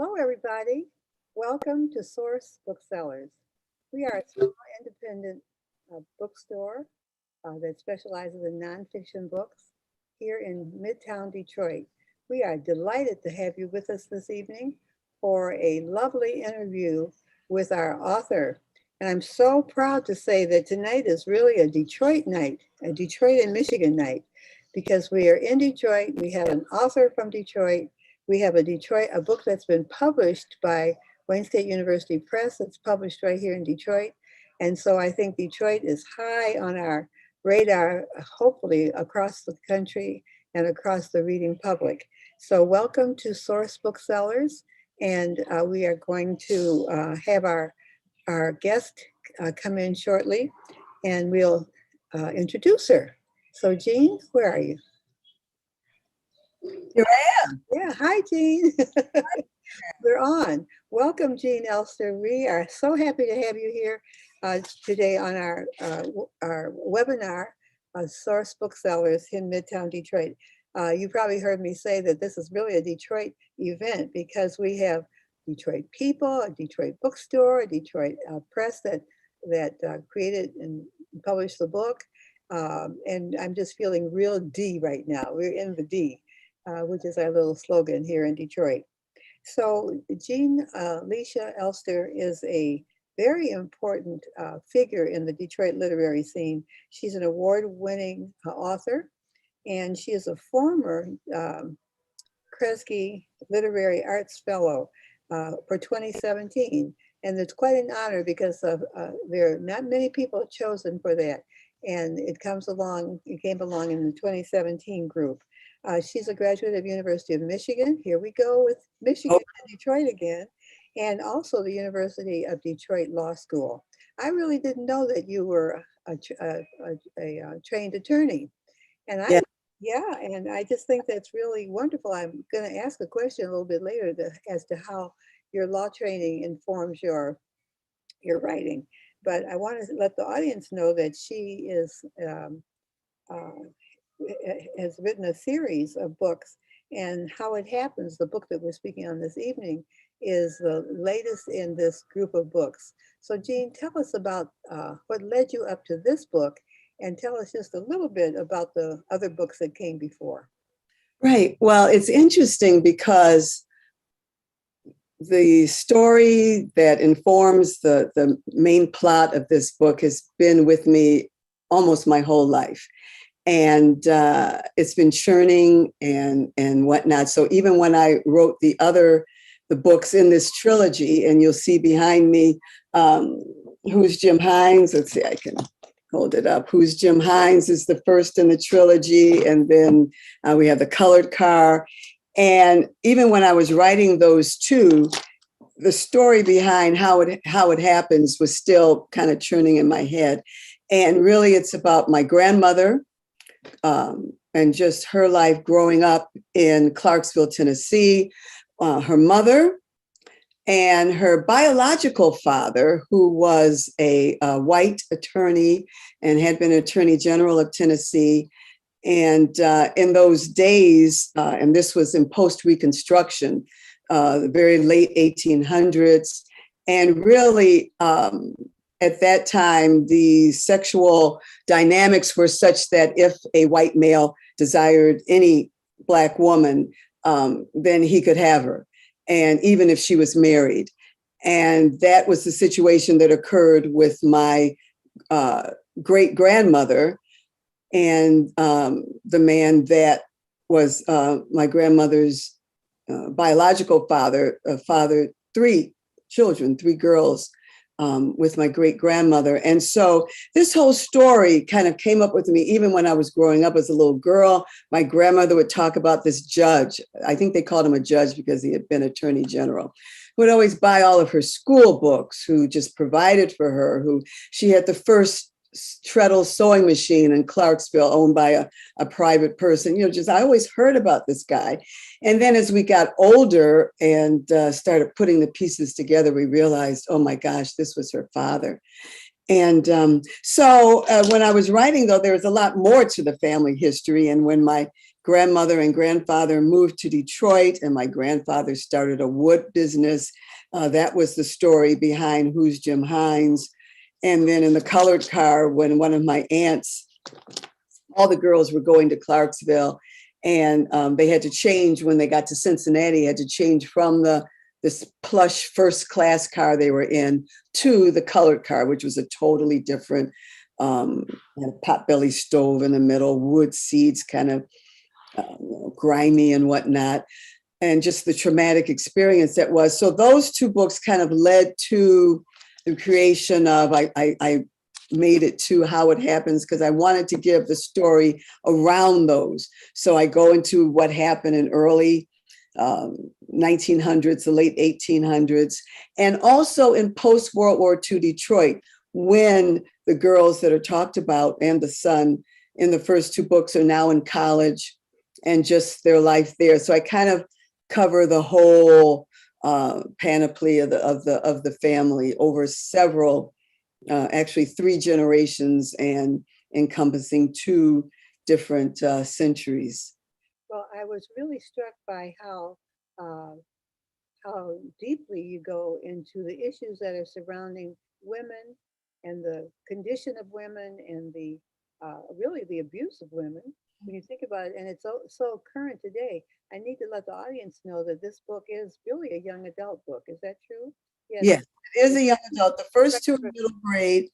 Hello, everybody. Welcome to Source Booksellers. We are a small independent bookstore that specializes in nonfiction books here in Midtown Detroit. We are delighted to have you with us this evening for a lovely interview with our author. And I'm so proud to say that tonight is really a Detroit night, a Detroit and Michigan night, because we are in Detroit. We have an author from Detroit. We have a book that's been published by Wayne State University Press. It's published right here in Detroit. And so I think Detroit is high on our radar, hopefully across the country and across the reading public. So welcome to Source Booksellers. And we are going to have our guest come in shortly, and we'll introduce her. So Jean, where are you? Here I am. Yeah, hi, Jean. We're on. Welcome, Jean Elster. We are so happy to have you here today on our webinar, Source Booksellers in Midtown Detroit. You probably heard me say that this is really a Detroit event because we have Detroit people, a Detroit bookstore, a Detroit press that created and published the book. And I'm just feeling real D right now. We're in the D. Which is our little slogan here in Detroit. So Jean Lecia Elster is a very important figure in the Detroit literary scene. She's an award-winning author, and she is a former Kresge Literary Arts Fellow for 2017. And it's quite an honor because there are not many people chosen for that. And it came along in the 2017 group. She's a graduate of University of Michigan. Here we go with Michigan and Detroit again. And also the University of Detroit Law School. I really didn't know that you were a trained attorney. And and I just think that's really wonderful. I'm going to ask a question a little bit later as to how your law training informs your writing. But I want to let the audience know that she has written a series of books, and How It Happens, the book that we're speaking on this evening, is the latest in this group of books. So Jean, tell us about what led you up to this book, and tell us just a little bit about the other books that came before. Right. Well, it's interesting because the story that informs the main plot of this book has been with me almost my whole life. And it's been churning and whatnot. So even when I wrote the books in this trilogy, and you'll see behind me, Who's Jim Hines? Let's see, I can hold it up. Who's Jim Hines is the first in the trilogy. And then we have The Colored Car. And even when I was writing those two, the story behind how it happens was still kind of churning in my head. And really, it's about my grandmother, and just her life growing up in Clarksville, Tennessee, her mother, and her biological father, who was a white attorney and had been Attorney General of Tennessee. And in those days, and this was in post-Reconstruction, the very late 1800s, and really, at that time, the sexual dynamics were such that if a white male desired any Black woman, then he could have her, and even if she was married. And that was the situation that occurred with my great-grandmother and the man that was my grandmother's biological father, fathered three children, three girls, with my great-grandmother. And so this whole story kind of came up with me even when I was growing up as a little girl. My grandmother would talk about this judge. I think they called him a judge because he had been Attorney General, who would always buy all of her school books, who just provided for her, who she had the first treadle sewing machine in Clarksville owned by a private person. I always heard about this guy. And then as we got older and started putting the pieces together, we realized, oh my gosh, this was her father. And so when I was writing, though, there was a lot more to the family history. And when my grandmother and grandfather moved to Detroit, and my grandfather started a wood business. That was the story behind Who's Jim Hines. And then in the colored car, when one of my aunts, all the girls were going to Clarksville, and they had to change when they got to Cincinnati, had to change from this plush first class car they were in to the colored car, which was a totally different potbelly stove in the middle, wood seats, kind of grimy and whatnot, and just the traumatic experience that was. So those two books kind of led to the creation of, I made it to How It Happens because I wanted to give the story around those. So I go into what happened in early 1900s, the late 1800s, and also in post-World War II Detroit, when the girls that are talked about and the son in the first two books are now in college and just their life there. So I kind of cover the whole panoply of the family over several, actually 3 generations, and encompassing 2 different centuries. Well, I was really struck by how deeply you go into the issues that are surrounding women and the condition of women and the really the abuse of women. When you think about it, and it's so current today, I need to let the audience know that this book is really a young adult book. Is that true? Yes. Yes, it is a young adult. The first 2 are middle grade.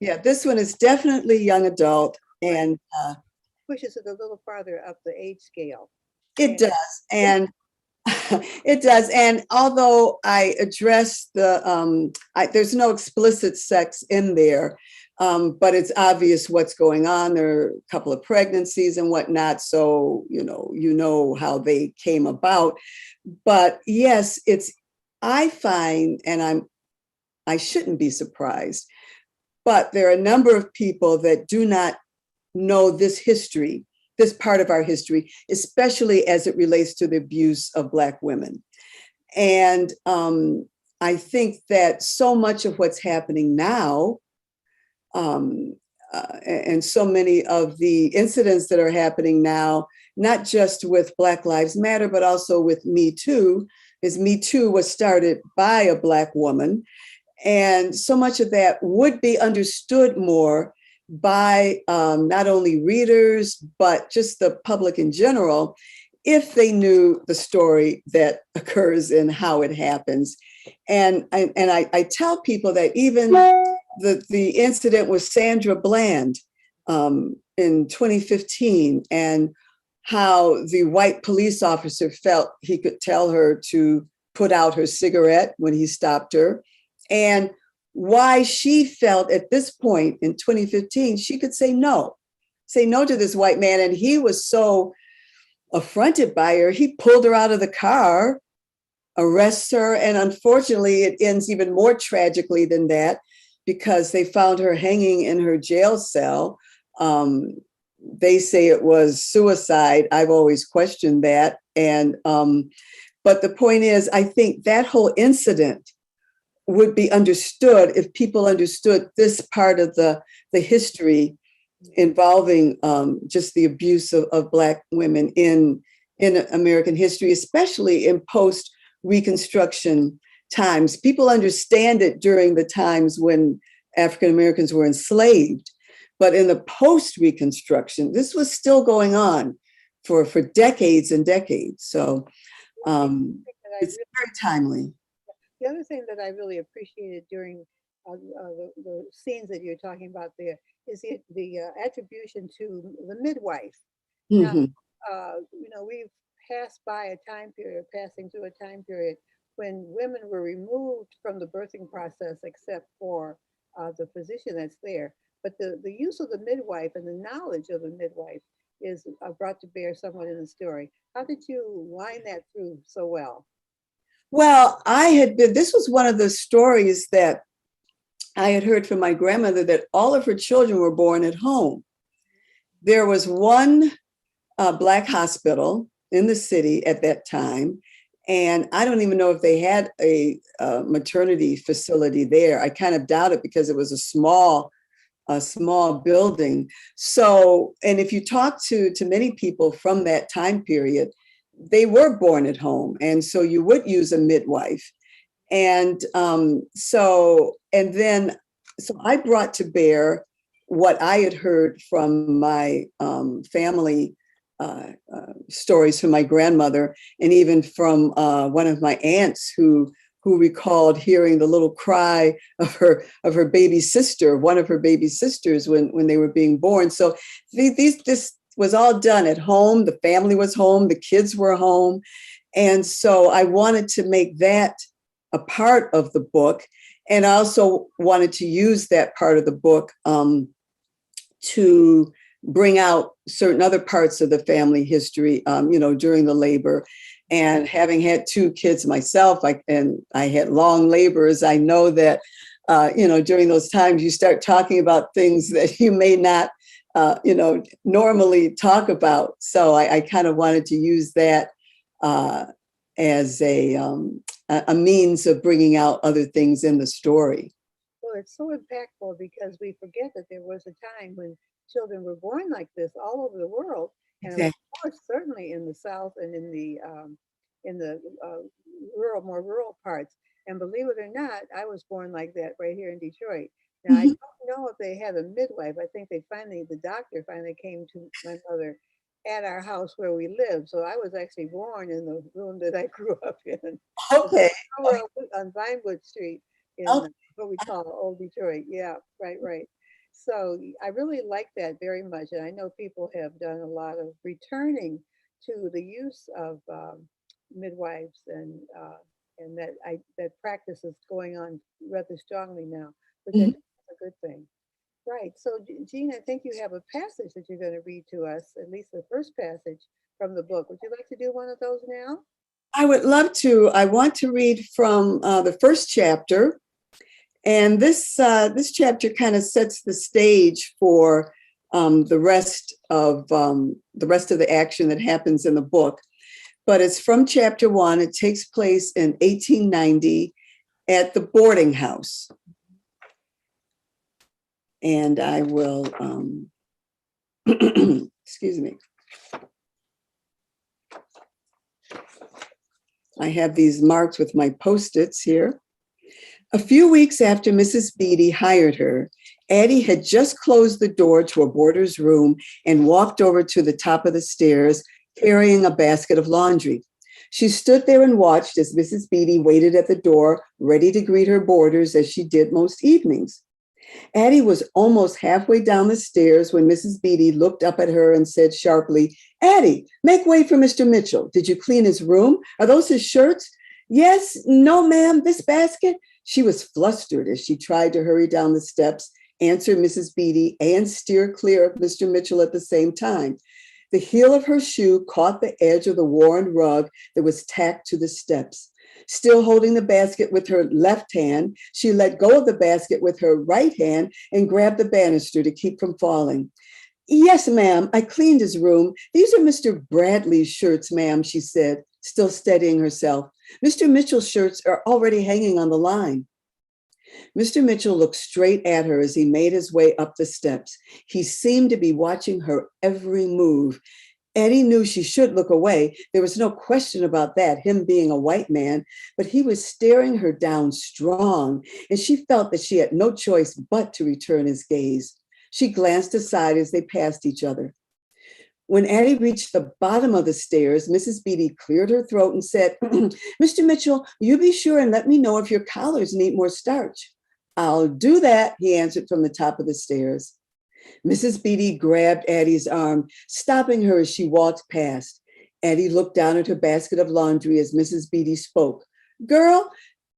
This one is definitely young adult, and pushes it a little farther up the age scale. It does, and it does. And although I address there's no explicit sex in there, but it's obvious what's going on. There are a couple of pregnancies and whatnot, so you know how they came about. But yes, I find, and I shouldn't be surprised, but there are a number of people that do not know this history, this part of our history, especially as it relates to the abuse of Black women. And I think that so much of what's happening now, and so many of the incidents that are happening now, not just with Black Lives Matter, but also with Me Too, is Me Too was started by a Black woman. And so much of that would be understood more by not only readers, but just the public in general, if they knew the story that occurs in How It Happens. And I tell people that even the incident with Sandra Bland in 2015, and how the white police officer felt he could tell her to put out her cigarette when he stopped her, and why she felt at this point in 2015, she could say no to this white man. And he was so affronted by her, he pulled her out of the car, arrests her. And unfortunately, it ends even more tragically than that, because they found her hanging in her jail cell. They say it was suicide. I've always questioned that. And but the point is, I think that whole incident would be understood if people understood this part of the history involving just the abuse of Black women in American history, especially in post-Reconstruction times. People understand it during the times when African Americans were enslaved, but in the post-Reconstruction, this was still going on for decades and decades. So it's very timely. The other thing that I really appreciated during the scenes that you're talking about there is the attribution to the midwife. Mm-hmm. Now, we've passed by a time period, passing through a time period when women were removed from the birthing process, except for the physician that's there. But the use of the midwife and the knowledge of the midwife is brought to bear somewhat in the story. How did you wind that through so well? Well, this was one of the stories that I had heard from my grandmother, that all of her children were born at home. There was one Black hospital in the city at that time, and I don't even know if they had a maternity facility there. I kind of doubt it, because it was a small a small building. So, and if you talk to many people from that time period, they were born at home. And so you would use a midwife. And so I brought to bear what I had heard from my family stories from my grandmother, and even from one of my aunts who recalled hearing the little cry of her baby sister, one of her baby sisters, when they were being born. So this was all done at home. The family was home. The kids were home. And so I wanted to make that a part of the book. And I also wanted to use that part of the book to bring out certain other parts of the family history, during the labor. And having had 2 kids myself, and I had long labors, I know that, during those times you start talking about things that you may not, normally talk about. So I kind of wanted to use that as a means of bringing out other things in the story. Well, it's so impactful because we forget that there was a time when children were born like this all over the world, and of course, certainly in the South and in the more rural parts. And believe it or not, I was born like that right here in Detroit. Now, I don't know if they had a midwife. I think the doctor finally came to my mother at our house where we lived. So I was actually born in the room that I grew up in. Okay. On Vinewood Street in Okay. what we call Old Detroit. Yeah, right. So I really like that very much. And I know people have done a lot of returning to the use of midwives, and that practice is going on rather strongly now, which I think is a good thing. Right. So, Jean, I think you have a passage that you're going to read to us, at least the first passage from the book. Would you like to do one of those now? I would love to. I want to read from the first chapter. And this chapter kind of sets the stage for the rest of the action that happens in the book. But it's from chapter 1. It takes place in 1890 at the boarding house. And I will, excuse me. I have these marked with my Post-its here. A few weeks after Mrs. Beatty hired her, Addie had just closed the door to a boarder's room and walked over to the top of the stairs, carrying a basket of laundry. She stood there and watched as Mrs. Beatty waited at the door, ready to greet her boarders as she did most evenings. Addie was almost halfway down the stairs when Mrs. Beatty looked up at her and said sharply, "Addie, make way for Mr. Mitchell. Did you clean his room? Are those his shirts?" "Yes, no, ma'am, this basket." She was flustered as she tried to hurry down the steps, answer Mrs. Beatty, and steer clear of Mr. Mitchell at the same time. The heel of her shoe caught the edge of the worn rug that was tacked to the steps. Still holding the basket with her left hand, she let go of the basket with her right hand and grabbed the banister to keep from falling. "Yes, ma'am, I cleaned his room. These are Mr. Bradley's shirts, ma'am," she said, still steadying herself. "Mr. Mitchell's shirts are already hanging on the line." Mr. Mitchell looked straight at her as he made his way up the steps. He seemed to be watching her every move. Addie knew she should look away. There was no question about that, him being a white man, but he was staring her down strong, and she felt that she had no choice but to return his gaze. She glanced aside as they passed each other. When Addie reached the bottom of the stairs, Mrs. Beatty cleared her throat and said, "Mr. Mitchell, you be sure and let me know if your collars need more starch." "I'll do that," he answered from the top of the stairs. Mrs. Beatty grabbed Addie's arm, stopping her as she walked past. Addie looked down at her basket of laundry as Mrs. Beatty spoke. "Girl,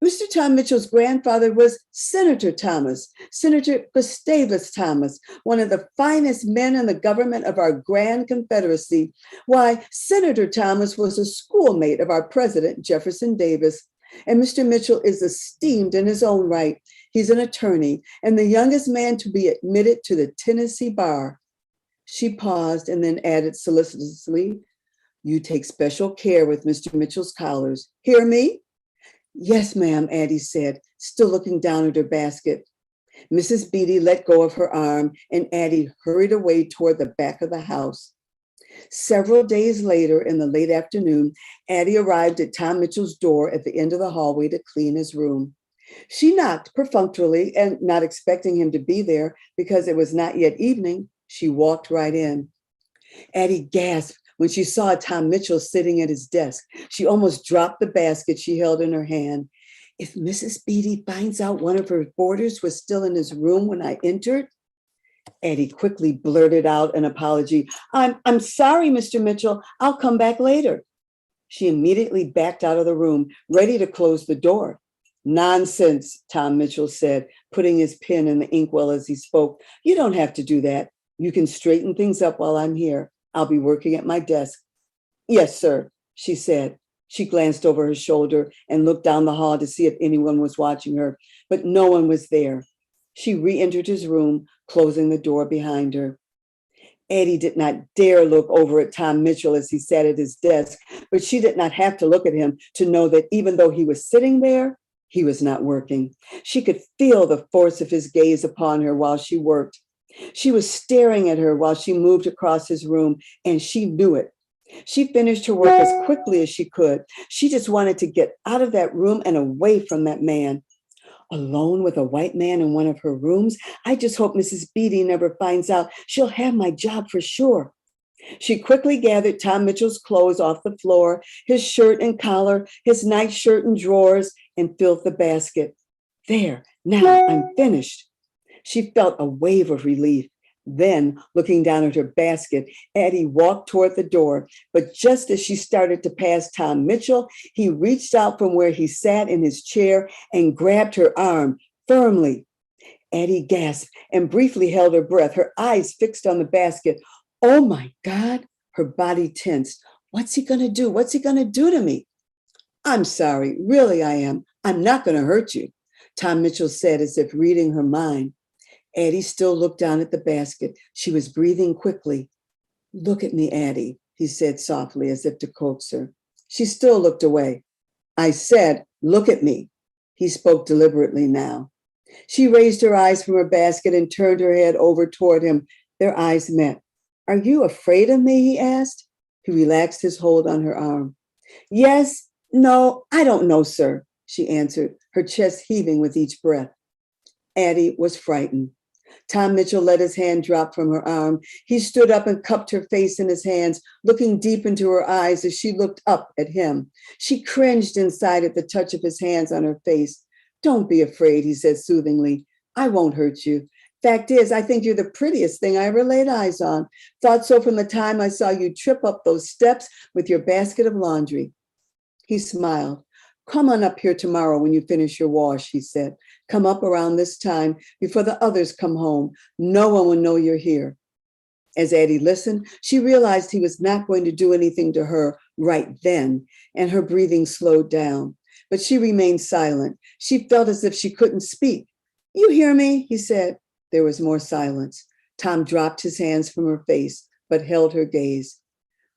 Mr. Tom Mitchell's grandfather was Senator Thomas, Senator Gustavus Thomas, one of the finest men in the government of our grand Confederacy. Why, Senator Thomas was a schoolmate of our president, Jefferson Davis. And Mr. Mitchell is esteemed in his own right. He's an attorney and the youngest man to be admitted to the Tennessee bar." She paused and then added solicitously, "You take special care with Mr. Mitchell's collars. Hear me?" "Yes, ma'am," Addie said, still looking down at her basket. Mrs. Beatty let go of her arm, and Addie hurried away toward the back of the house. Several days later, in the late afternoon, Addie arrived at Tom Mitchell's door at the end of the hallway to clean his room. She knocked perfunctorily, and not expecting him to be there because it was not yet evening, she walked right in. Addie gasped when she saw Tom Mitchell sitting at his desk. She almost dropped the basket she held in her hand. If Mrs. Beatty finds out one of her boarders was still in his room when I entered, Addie quickly blurted out an apology. I'm sorry, Mr. Mitchell. I'll come back later. She immediately backed out of the room, ready to close the door. Nonsense, Tom Mitchell said, putting his pen in the inkwell as he spoke. You don't have to do that. You can straighten things up while I'm here. I'll be working at my desk. Yes, sir, she said. She glanced over her shoulder and looked down the hall to see if anyone was watching her, but no one was there. She re-entered his room, closing the door behind her. Addie did not dare look over at Tom Mitchell as he sat at his desk, but she did not have to look at him to know that even though he was sitting there, he was not working. She could feel the force of his gaze upon her while she worked. She was staring at her while she moved across his room, and she knew it. She finished her work as quickly as she could. She just wanted to get out of that room and away from that man. Alone with a white man in one of her rooms? I just hope Mrs. Beatty never finds out. She'll have my job for sure. She quickly gathered Tom Mitchell's clothes off the floor, his shirt and collar, his nightshirt and drawers, and filled the basket. There, now I'm finished. She felt a wave of relief. Then, looking down at her basket, Addie walked toward the door. But just as she started to pass Tom Mitchell, he reached out from where he sat in his chair and grabbed her arm firmly. Addie gasped and briefly held her breath, her eyes fixed on the basket. Oh my God, her body tensed. What's he going to do? What's he going to do to me? I'm sorry, really I am. I'm not going to hurt you, Tom Mitchell said as if reading her mind. Addie still looked down at the basket. She was breathing quickly. Look at me, Addie, he said softly as if to coax her. She still looked away. I said, look at me. He spoke deliberately now. She raised her eyes from her basket and turned her head over toward him. Their eyes met. Are you afraid of me? He asked. He relaxed his hold on her arm. Yes, no, I don't know, sir, she answered, her chest heaving with each breath. Addie was frightened. Tom Mitchell let his hand drop from her arm. He stood up and cupped her face in his hands, looking deep into her eyes as she looked up at him. She cringed inside at the touch of his hands on her face. Don't be afraid, he said soothingly. I won't hurt you. Fact is, I think you're the prettiest thing I ever laid eyes on. Thought so from the time I saw you trip up those steps with your basket of laundry. He smiled. Come on up here tomorrow when you finish your wash, he said. Come up around this time before the others come home. No one will know you're here. As Addie listened, she realized he was not going to do anything to her right then, and her breathing slowed down. But she remained silent. She felt as if she couldn't speak. You hear me? He said. There was more silence. Tom dropped his hands from her face, but held her gaze.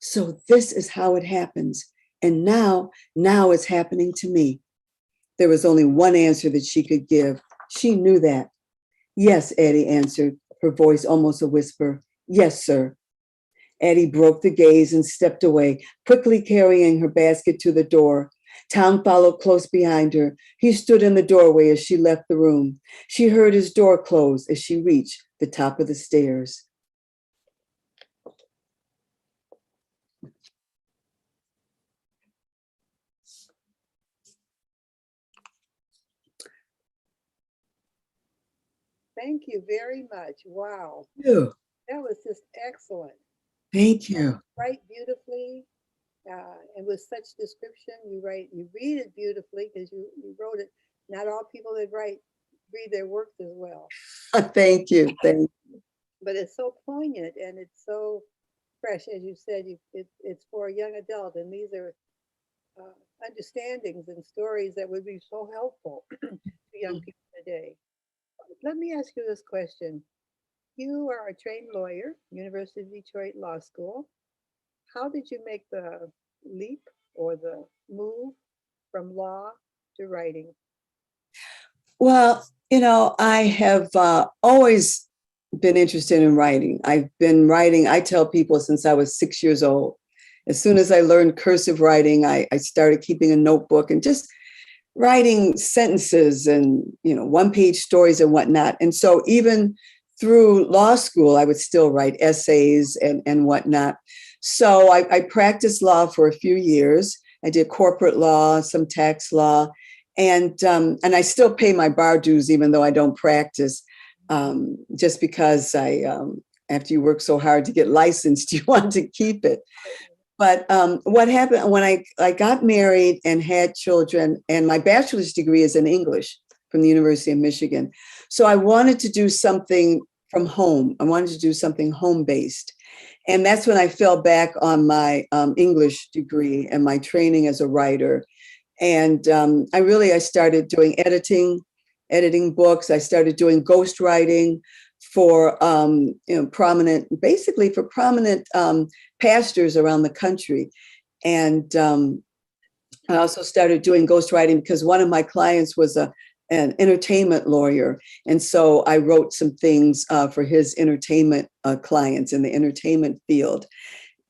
So this is how it happens. And now it's happening to me. There was only one answer that she could give. She knew that. Yes, Addie answered, her voice almost a whisper. Yes, sir. Addie broke the gaze and stepped away, quickly carrying her basket to the door. Tom followed close behind her. He stood in the doorway as she left the room. She heard his door close as she reached the top of the stairs. Thank you very much. Wow. You. That was just excellent. Thank you. Write beautifully. And with such description, you read it beautifully because you wrote it. Not all people that write read their works as well. Thank you. Thank you. But it's so poignant and it's so fresh, as you said. It's for a young adult, and these are understandings and stories that would be so helpful to young people today. Let me ask you this question. You are a trained lawyer, University of Detroit Law School. How did you make the leap or the move from law to writing? Well, I have always been interested in writing. I've been writing, I tell people, since I was 6 years old. As soon as I learned cursive writing, I started keeping a notebook and just writing sentences and, one-page stories and whatnot. And so even through law school, I would still write essays and whatnot. So I practiced law for a few years. I did corporate law, some tax law, and I still pay my bar dues, even though I don't practice, just because after you work so hard to get licensed, you want to keep it. But what happened when I got married and had children, and my bachelor's degree is in English from the University of Michigan. So I wanted to do something from home. I wanted to do something home-based. And that's when I fell back on my English degree and my training as a writer. And I started doing editing books. I started doing ghostwriting for prominent pastors around the country. And I also started doing ghostwriting because one of my clients was an entertainment lawyer. And so I wrote some things for his entertainment clients in the entertainment field.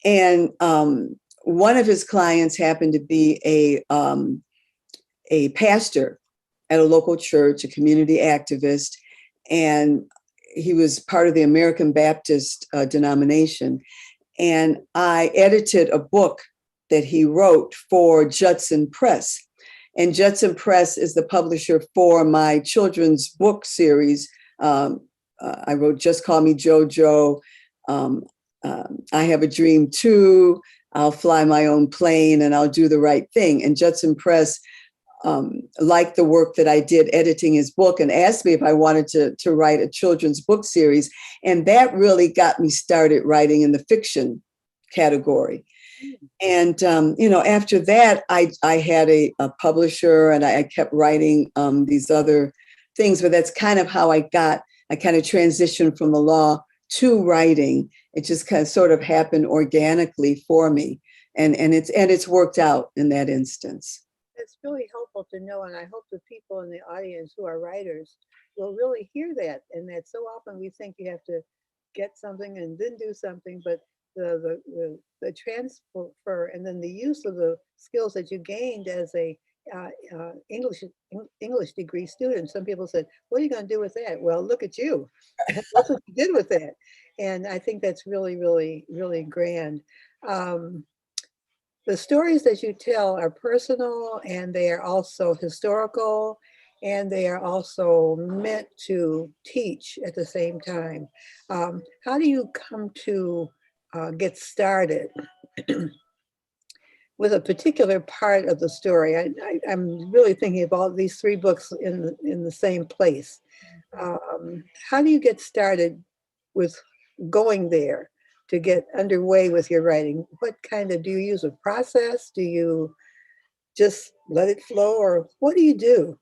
And one of his clients happened to be a pastor at a local church, a community activist, and he was part of the American Baptist denomination. And I edited a book that he wrote for Judson Press. And Judson Press is the publisher for my children's book series. I wrote Just Call Me JoJo, I Have a Dream Too, I'll Fly My Own Plane, and I'll Do the Right Thing. And Judson Press liked the work that I did editing his book and asked me if I wanted to write a children's book series. And that really got me started writing in the fiction category. And, after that, I had a publisher, and I kept writing these other things, but that's kind of how I kind of transitioned from the law to writing. It just kind of sort of happened organically for me. And it's worked out in that instance. It's really helpful to know, and I hope the people in the audience who are writers will really hear that. And that so often we think you have to get something and then do something, but the transfer and then the use of the skills that you gained as a English degree student. Some people said, "What are you going to do with that?" Well, look at you. That's what you did with that, and I think that's really, really, really grand. The stories that you tell are personal, and they are also historical, and they are also meant to teach at the same time. How do you come to get started with a particular part of the story? I'm really thinking of all these three books in the same place. How do you get started with going there to get underway with your writing? What do you use a process? Do you just let it flow, or what do you do?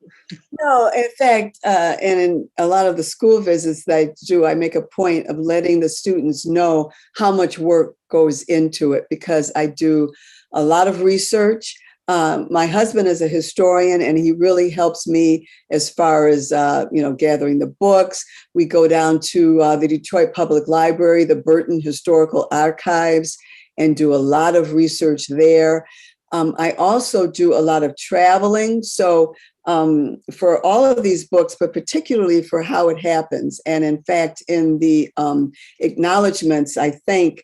No, in fact, and in a lot of the school visits that I do, I make a point of letting the students know how much work goes into it, because I do a lot of research. My husband is a historian, and he really helps me as far as, gathering the books. We go down to the Detroit Public Library, the Burton Historical Archives, and do a lot of research there. I also do a lot of traveling. So for all of these books, but particularly for How It Happens. And in fact, in the acknowledgments, I thank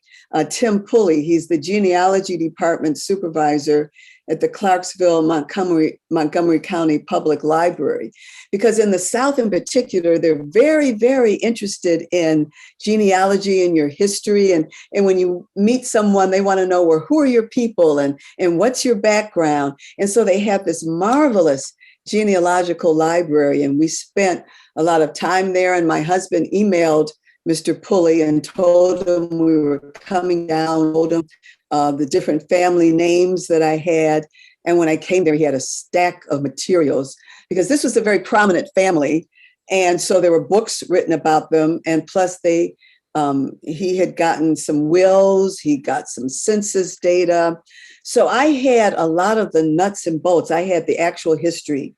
Tim Pulley. He's the genealogy department supervisor at the Clarksville, Montgomery County Public Library. Because in the South in particular, they're very, very interested in genealogy and your history. And when you meet someone, they want to know, well, who are your people and what's your background? And so they have this marvelous genealogical library. And we spent a lot of time there. And my husband emailed Mr. Pulley and told him we were coming down, told him the different family names that I had. And when I came there, he had a stack of materials, because this was a very prominent family. And so there were books written about them. And plus he had gotten some wills, he got some census data. So I had a lot of the nuts and bolts. I had the actual history.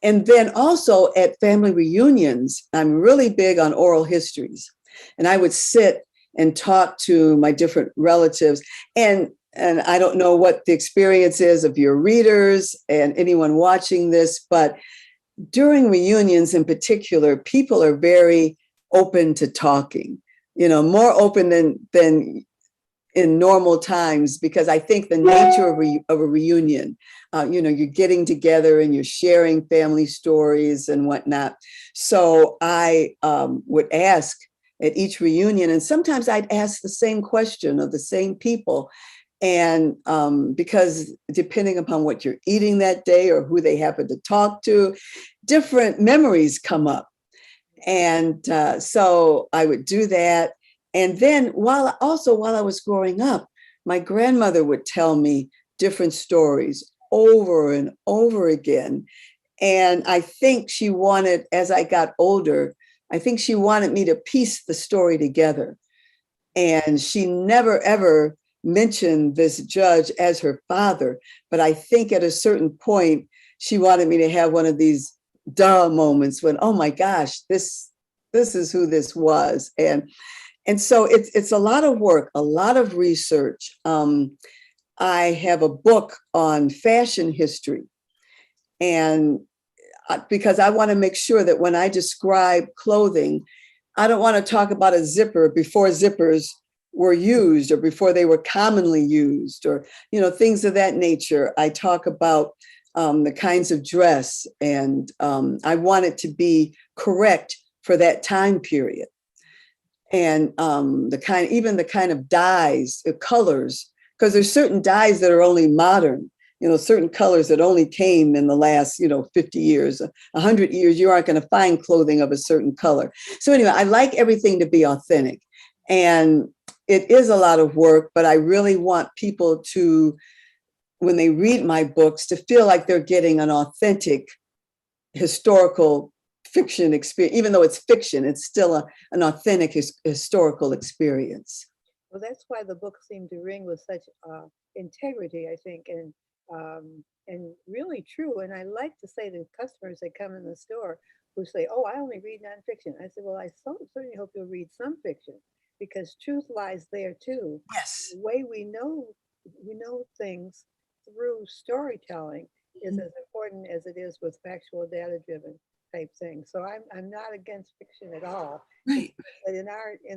And then also at family reunions, I'm really big on oral histories. And I would sit and talk to my different relatives. And I don't know what the experience is of your readers and anyone watching this, but during reunions in particular, people are very open to talking, more open than in normal times, because I think the nature of a reunion, you're getting together and you're sharing family stories and whatnot. So I would ask at each reunion, and sometimes I'd ask the same question of the same people. And because depending upon what you're eating that day or who they happen to talk to, different memories come up. And so I would do that. And then while I was growing up, my grandmother would tell me different stories over and over again. And I think she wanted, as I got older, I think she wanted me to piece the story together. And she never, ever mentioned this judge as her father. But I think at a certain point, she wanted me to have one of these duh moments when, oh my gosh, this is who this was. And so it's a lot of work, a lot of research. I have a book on fashion history. And because I want to make sure that when I describe clothing, I don't want to talk about a zipper before zippers were used or before they were commonly used, or, things of that nature. I talk about the kinds of dress, and I want it to be correct for that time period. And even the kind of dyes, colors, because there's certain dyes that are only modern, certain colors that only came in the last, 50 years, 100 years, you aren't going to find clothing of a certain color. So anyway, I like everything to be authentic. And it is a lot of work, but I really want people to, when they read my books, to feel like they're getting an authentic historical fiction experience. Even though it's fiction, it's still an authentic historical experience. Well, that's why the books seem to ring with such integrity, I think, and really true. And I like to say to customers that come in the store who say, "Oh, I only read nonfiction." I said, "Well, I certainly hope you'll read some fiction, because truth lies there too." Yes. The way we know things through storytelling is as important as it is with factual, data-driven type things. So I'm not against fiction at all. Right. But in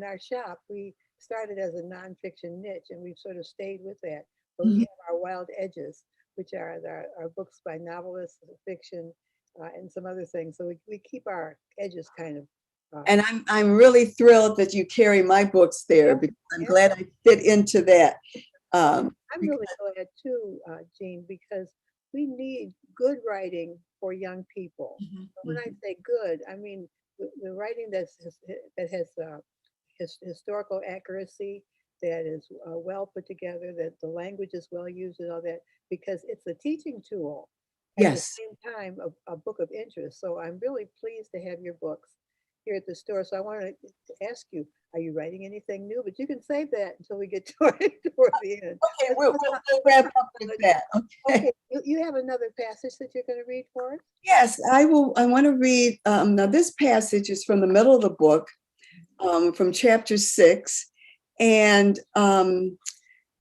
our shop, we started as a nonfiction niche, and we've sort of stayed with that. But we have our wild edges, which are our books by novelists, fiction, and some other things. So we keep our edges kind of. And I'm really thrilled that you carry my books there, because I'm glad I fit into that. I'm really glad too, Jean, because we need good writing for young people. When I say good, I mean the writing that has historical accuracy, that is well put together, that the language is well used and all that, because it's a teaching tool. At the same time, a book of interest. So I'm really pleased to have your books here at the store. So I wanted to ask you, are you writing anything new? But you can save that until we get toward the end. Okay, we'll wrap up with that. Okay, you have another passage that you're going to read for us? Yes, I will. I want to read. Now, this passage is from the middle of the book, from chapter 6. And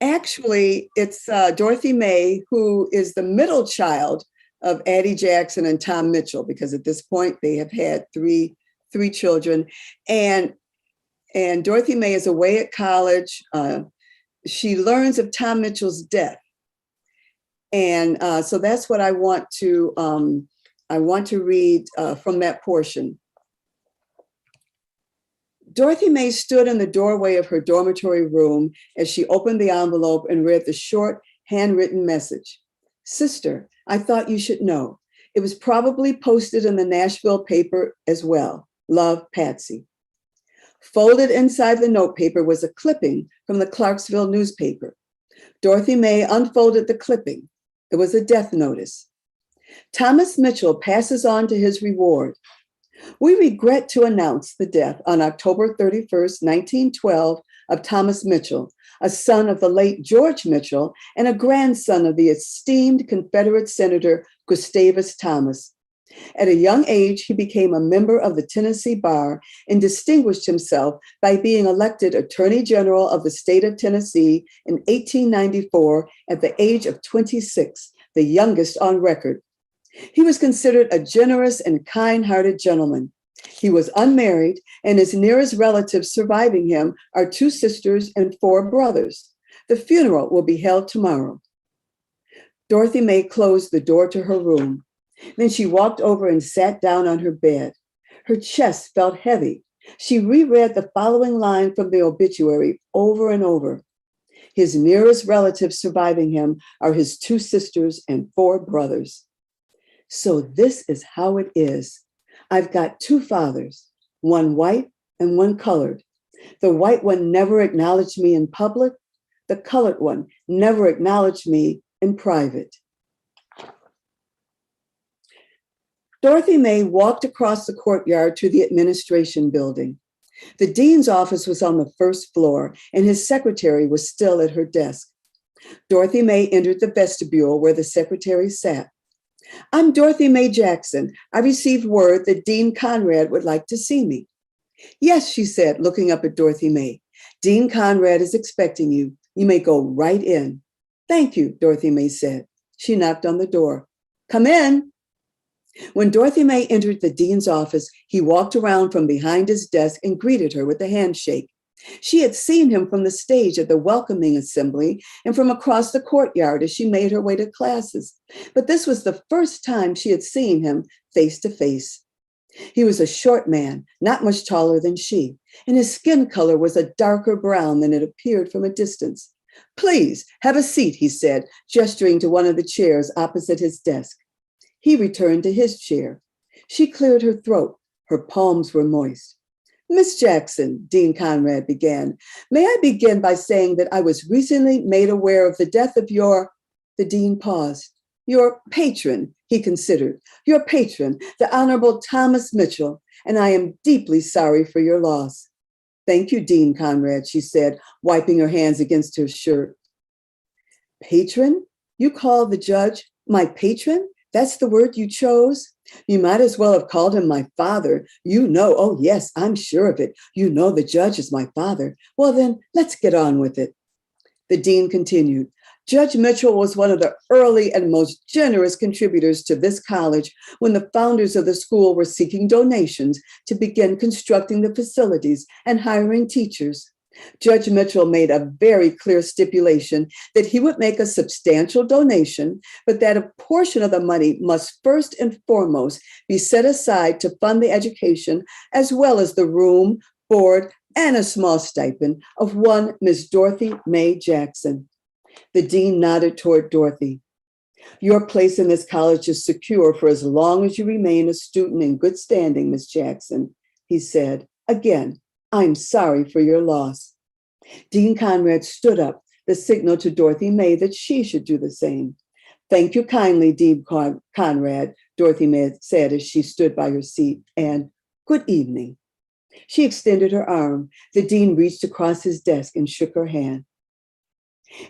actually, it's Dorothy May, who is the middle child of Addie Jackson and Tom Mitchell, because at this point they have had three children. And Dorothy May is away at college. She learns of Tom Mitchell's death. And so that's what I want to read from that portion. Dorothy May stood in the doorway of her dormitory room as she opened the envelope and read the short, handwritten message. "Sister, I thought you should know. It was probably posted in the Nashville paper as well. Love, Patsy." Folded inside the notepaper was a clipping from the Clarksville newspaper. Dorothy May unfolded the clipping. It was a death notice. "Thomas Mitchell passes on to his reward. We regret to announce the death on October 31st, 1912, of Thomas Mitchell, a son of the late George Mitchell and a grandson of the esteemed Confederate Senator Gustavus Thomas. At a young age, he became a member of the Tennessee Bar and distinguished himself by being elected Attorney General of the state of Tennessee in 1894 at the age of 26, the youngest on record. He was considered a generous and kind-hearted gentleman. He was unmarried, and his nearest relatives surviving him are 2 sisters and 4 brothers. The funeral will be held tomorrow. Dorothy May closed the door to her room. Then she walked over and sat down on her bed. Her chest felt heavy. She reread the following line from the obituary over and over. His nearest relatives surviving him are his 2 sisters and 4 brothers. So this is how it is. I've got 2 fathers, one white and one colored. The white one never acknowledged me in public. The colored one never acknowledged me in private. Dorothy May walked across the courtyard to the administration building. The dean's office was on the 1st floor, and his secretary was still at her desk. Dorothy May entered the vestibule where the secretary sat. "I'm Dorothy May Jackson. I received word that Dean Conrad would like to see me." "Yes," she said, looking up at Dorothy May. "Dean Conrad is expecting you. You may go right in." "Thank you," Dorothy May said. She knocked on the door. "Come in." When Dorothy May entered the dean's office, he walked around from behind his desk and greeted her with a handshake. She had seen him from the stage at the welcoming assembly and from across the courtyard as she made her way to classes. But this was the first time she had seen him face to face. He was a short man, not much taller than she, and his skin color was a darker brown than it appeared from a distance. "Please, have a seat," he said, gesturing to one of the chairs opposite his desk. He returned to his chair. She cleared her throat. Her palms were moist. "Miss Jackson," Dean Conrad began, "may I begin by saying that I was recently made aware of the death of your—" The dean paused. "Your patron," he considered, "your patron, the Honorable Thomas Mitchell, and I am deeply sorry for your loss." "Thank you, Dean Conrad," she said, wiping her hands against her shirt. "Patron? You call the judge my patron? That's the word you chose? You might as well have called him my father. You know, oh yes, I'm sure of it. You know the judge is my father. Well then, let's get on with it." The dean continued. "Judge Mitchell was one of the early and most generous contributors to this college when the founders of the school were seeking donations to begin constructing the facilities and hiring teachers. Judge Mitchell made a very clear stipulation that he would make a substantial donation, but that a portion of the money must first and foremost be set aside to fund the education, as well as the room, board, and a small stipend of one Miss Dorothy May Jackson." The dean nodded toward Dorothy. "Your place in this college is secure for as long as you remain a student in good standing, Miss Jackson," he said. "Again, I'm sorry for your loss." Dean Conrad stood up, the signal to Dorothy May that she should do the same. "Thank you kindly, Dean Conrad," Dorothy May said as she stood by her seat, and "good evening." She extended her arm. The dean reached across his desk and shook her hand.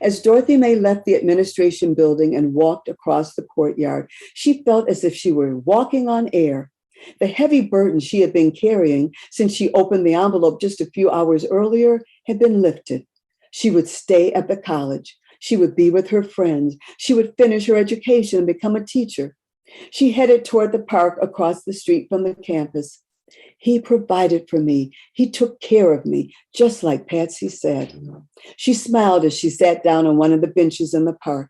As Dorothy May left the administration building and walked across the courtyard, she felt as if she were walking on air. The heavy burden she had been carrying since she opened the envelope just a few hours earlier had been lifted. She would stay at the college. She would be with her friends. She would finish her education and become a teacher. She headed toward the park across the street from the campus. "He provided for me. He took care of me," just like Patsy said. She smiled as she sat down on one of the benches in the park.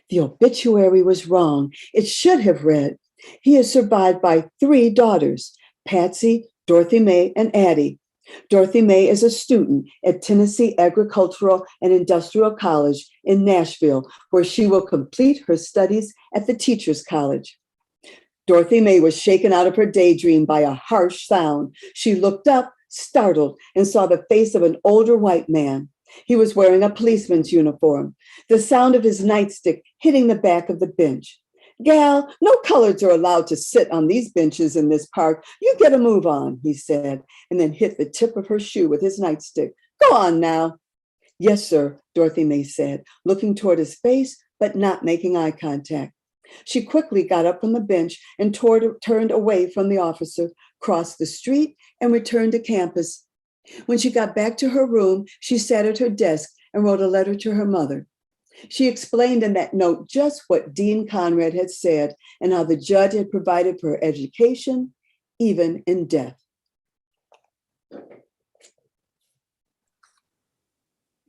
The obituary was wrong. It should have read, "He is survived by 3 daughters, Patsy, Dorothy May, and Addie. Dorothy May is a student at Tennessee Agricultural and Industrial College in Nashville, where she will complete her studies at the Teachers College." Dorothy May was shaken out of her daydream by a harsh sound. She looked up, startled, and saw the face of an older white man. He was wearing a policeman's uniform. The sound of his nightstick hitting the back of the bench. "Gal, no coloreds are allowed to sit on these benches in this park. You get a move on," he said, and then hit the tip of her shoe with his nightstick. "Go on now." "Yes, sir," Dorothy May said, looking toward his face, but not making eye contact. She quickly got up from the bench and turned away from the officer, crossed the street, and returned to campus. When she got back to her room, she sat at her desk and wrote a letter to her mother. She explained in that note just what Dean Conrad had said and how the judge had provided for her education, even in death.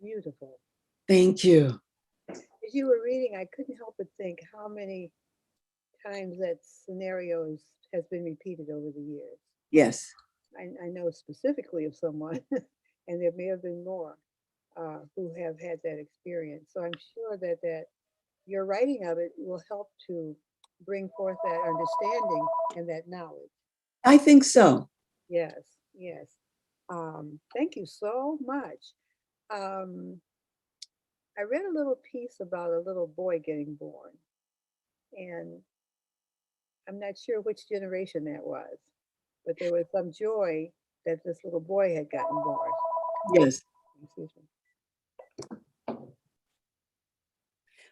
Beautiful. Thank you. As you were reading, I couldn't help but think how many times that scenario has been repeated over the years. Yes. I know specifically of someone, and there may have been more who have had that experience. So I'm sure that your writing of it will help to bring forth that understanding and that knowledge. I think so. Yes, yes. Thank you so much. Um, I read a little piece about a little boy getting born, and I'm not sure which generation that was, but there was some joy that this little boy had gotten born. Yes. Excuse me.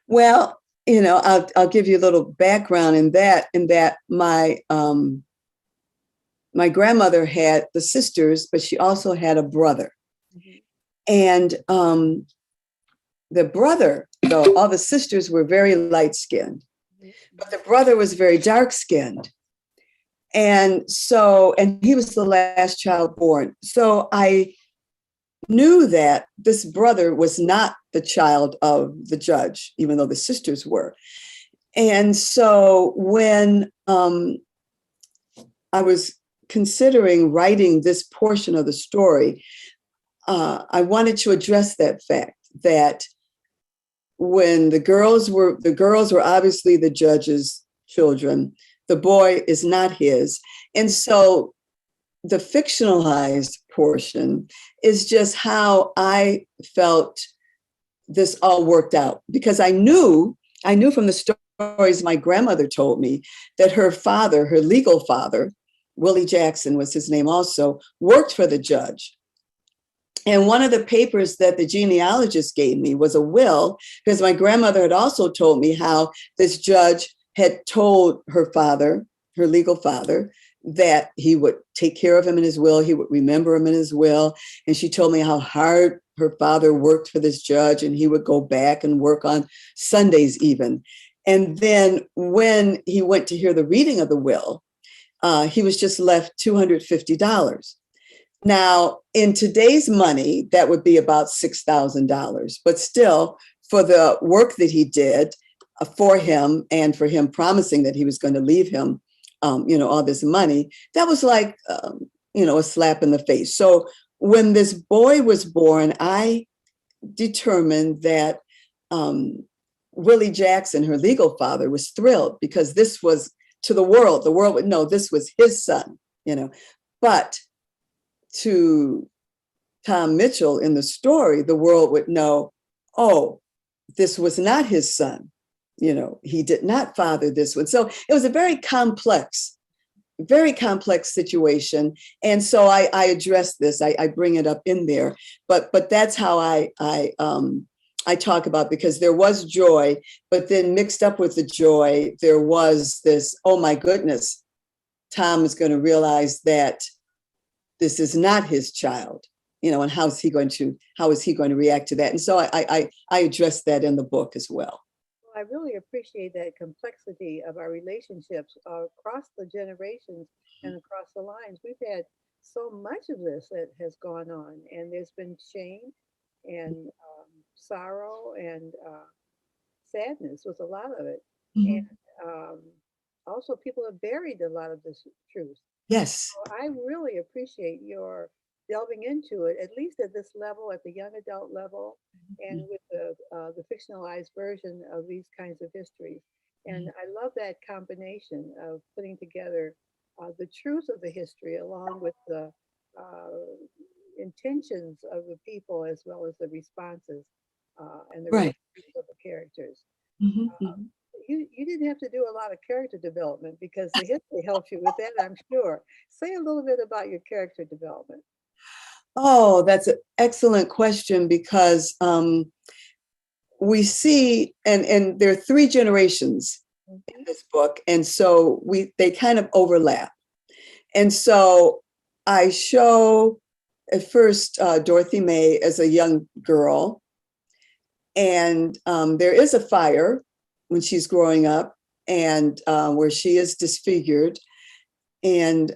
Well, I'll give you a little background in that my grandmother had the sisters, but she also had a brother. Mhm. And the brother, though, all the sisters were very light skinned, Mhm. but the brother was very dark skinned. And he was the last child born. So I knew that this brother was not the child of the judge, even though the sisters were. And so when I was considering writing this portion of the story, I wanted to address that fact that when the girls were obviously the judge's children, the boy is not his. And so the fictionalized portion is just how I felt this all worked out, because I knew from the stories my grandmother told me that her father, her legal father, Willie Jackson was his name also, worked for the judge. And one of the papers that the genealogist gave me was a will, because my grandmother had also told me how this judge had told her father, her legal father, that he would take care of him in his will, he would remember him in his will. And she told me how hard her father worked for this judge, and he would go back and work on Sundays even. And then when he went to hear the reading of the will, he was just left $250. Now, in today's money, that would be about $6,000. But still, for the work that he did for him, and for him promising that he was going to leave him, all this money, that was like, a slap in the face. So when this boy was born, I determined that Willie Jackson, her legal father, was thrilled, because this was to the world would know this was his son, But to Tom Mitchell in the story, the world would know, oh, this was not his son. He did not father this one. So it was a very complex situation. And so I address this, I bring it up in there, but that's how I talk about, because there was joy, but then mixed up with the joy, there was this, oh my goodness, Tom is going to realize that this is not his child, and how is he going to react to that? And so I address that in the book as well. I really appreciate that complexity of our relationships across the generations and across the lines. We've had so much of this that has gone on, and there's been shame and sorrow and sadness with a lot of it. Mhm. And also, people have buried a lot of this truth. Yes. So I really appreciate your delving into it, at least at this level, at the young adult level, and with the fictionalized version of these kinds of histories. And I love that combination of putting together the truth of the history along with the intentions of the people, as well as the responses and the Right. relationships of the characters. Mhm, Uh, mhm. you didn't have to do a lot of character development, because the history helps you with that, I'm sure. Say a little bit about your character development. Oh, that's an excellent question, because we see, and there are three generations Mhm. this book. And so they kind of overlap. And so I show at first Dorothy May as a young girl. And there is a fire when she's growing up, and where she is disfigured. And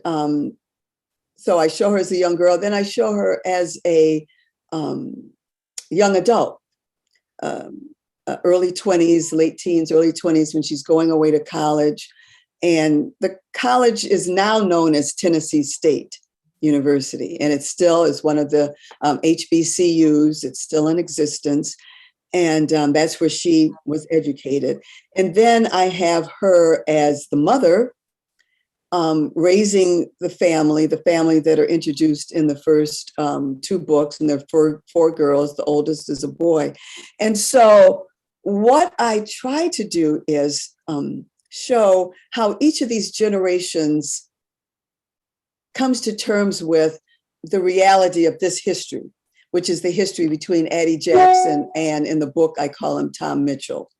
so I show her as a young girl. Then I show her as a um, young adult, um, early 20s, late teens, early 20s, when she's going away to college. And the college is now known as Tennessee State University, and it still is one of the HBCUs. It's still in existence. And that's where she was educated. And then I have her as the mother, raising the family that are introduced in the first two books, and there are four girls. The oldest is a boy. And so what I try to do is show how each of these generations comes to terms with the reality of this history, which is the history between Addie Jackson and, in the book, I call him Tom Mitchell,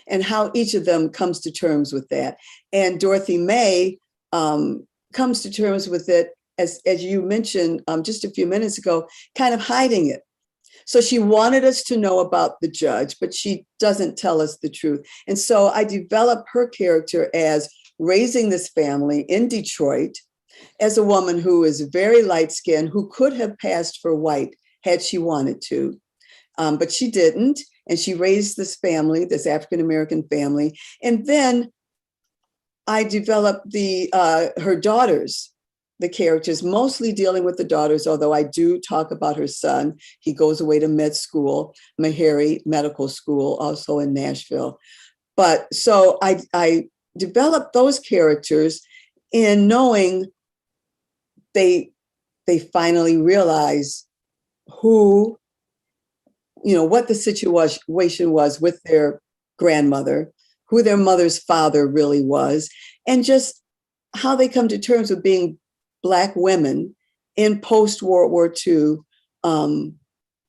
and how each of them comes to terms with that. And Dorothy May comes to terms with it, as you mentioned just a few minutes ago, kind of hiding it. So she wanted us to know about the judge, but she doesn't tell us the truth. And so I develop her character as raising this family in Detroit as a woman who is very light-skinned, who could have passed for white had she wanted to, but she didn't. And she raised this family, this African-American family. And then I developed her daughters, the characters, mostly dealing with the daughters, although I do talk about her son. He goes away to med school, Meharry Medical School, also in Nashville. But so I developed those characters in knowing they finally realize what the situation was with their grandmother, who their mother's father really was, and just how they come to terms with being Black women in post-World War II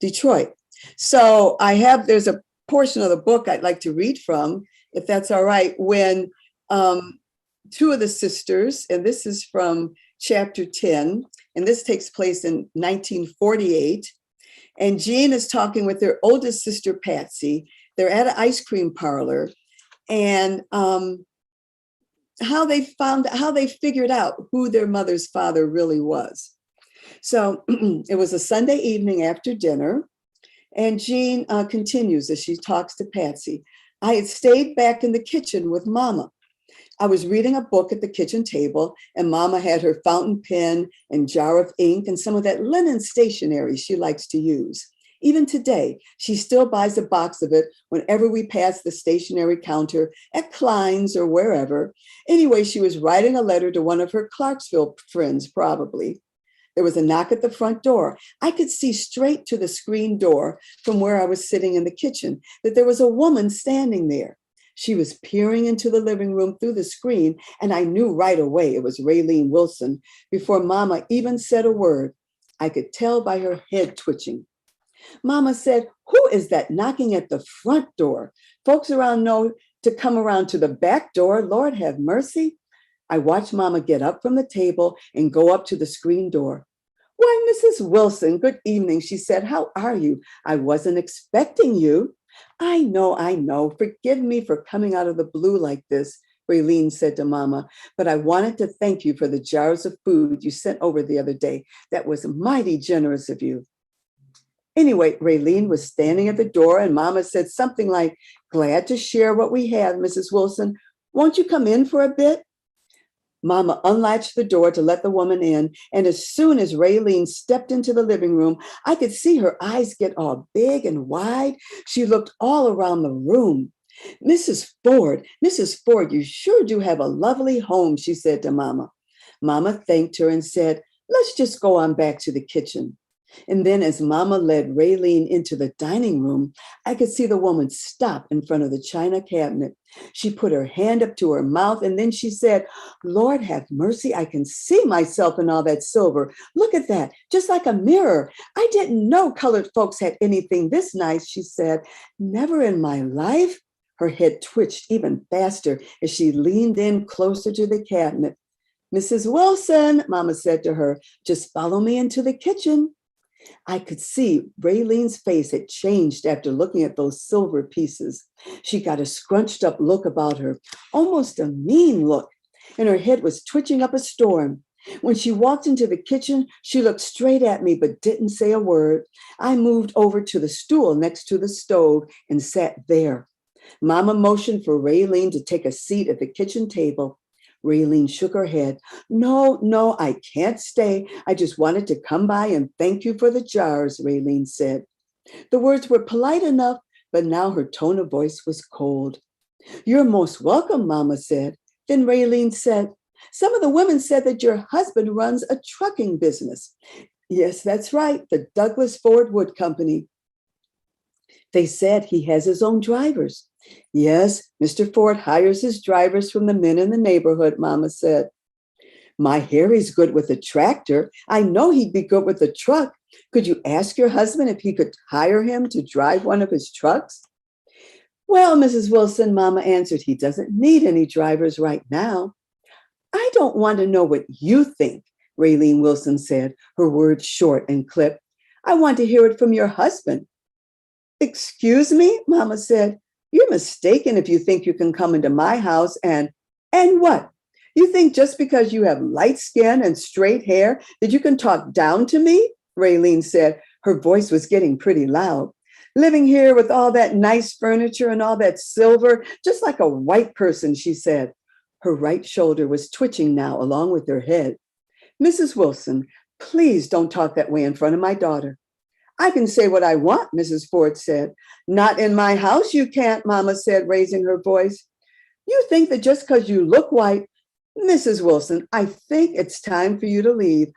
Detroit. So there's a portion of the book I'd like to read from, if that's all right, when two of the sisters, and this is from chapter 10, and this takes place in 1948. And Jean is talking with their oldest sister, Patsy. They're at an ice cream parlor, and how they figured out who their mother's father really was. So it was a Sunday evening after dinner, and Jean continues as she talks to Patsy. I had stayed back in the kitchen with Mama. I was reading a book at the kitchen table, and Mama had her fountain pen and jar of ink and some of that linen stationery she likes to use. Even today, she still buys a box of it whenever we pass the stationery counter at Klein's or wherever. Anyway, she was writing a letter to one of her Clarksville friends, probably. There was a knock at the front door. I could see straight to the screen door from where I was sitting in the kitchen that there was a woman standing there. She was peering into the living room through the screen, and I knew right away it was Raylene Wilson before Mama even said a word. I could tell by her head twitching. Mama said, "Who is that knocking at the front door? Folks around know to come around to the back door. Lord have mercy." I watched Mama get up from the table and go up to the screen door. "Why, Mrs. Wilson, good evening," she said. "How are you? I wasn't expecting you." I know. Forgive me for coming out of the blue like this," Raylene said to Mama, "but I wanted to thank you for the jars of food you sent over the other day. That was mighty generous of you." Anyway, Raylene was standing at the door, and Mama said something like, "Glad to share what we have, Mrs. Wilson. Won't you come in for a bit?" Mama unlatched the door to let the woman in, and as soon as Raylene stepped into the living room, I could see her eyes get all big and wide. She looked all around the room. Mrs. Ford, you sure do have a lovely home," she said to Mama. Mama thanked her and said, "Let's just go on back to the kitchen." And then as Mama led Raylene into the dining room, I could see the woman stop in front of the china cabinet. She put her hand up to her mouth, and then she said, "Lord have mercy, I can see myself in all that silver. Look at that, just like a mirror. I didn't know colored folks had anything this nice," she said. "Never in my life?" Her head twitched even faster as she leaned in closer to the cabinet. Mrs. Wilson, Mama said to her, just follow me into the kitchen. I could see Raylene's face had changed after looking at those silver pieces. She got a scrunched up look about her, almost a mean look, and her head was twitching up a storm. When she walked into the kitchen, she looked straight at me but didn't say a word. I moved over to the stool next to the stove and sat there. Mama motioned for Raylene to take a seat at the kitchen table. Raylene shook her head. No, I can't stay. I just wanted to come by and thank you for the jars, Raylene said. The words were polite enough, but now her tone of voice was cold. You're most welcome, Mama said. Then Raylene said, some of the women said that your husband runs a trucking business. Yes, that's right, the Douglas Ford Wood Company. They said he has his own drivers. Yes, Mr. Ford hires his drivers from the men in the neighborhood, Mama said. My Harry's good with a tractor. I know he'd be good with a truck. Could you ask your husband if he could hire him to drive one of his trucks? Well, Mrs. Wilson, Mama answered, he doesn't need any drivers right now. I don't want to know what you think, Raylene Wilson said, her words short and clipped. I want to hear it from your husband. Excuse me, Mama said. You're mistaken if you think you can come into my house and what? You think just because you have light skin and straight hair that you can talk down to me? Raylene said. Her voice was getting pretty loud. Living here with all that nice furniture and all that silver, just like a white person, she said. Her right shoulder was twitching now along with her head. Mrs. Wilson, please don't talk that way in front of my daughter. I can say what I want, Mrs. Ford said. Not in my house, you can't, Mama said, raising her voice. You think that just because you look white, Mrs. Wilson, I think it's time for you to leave.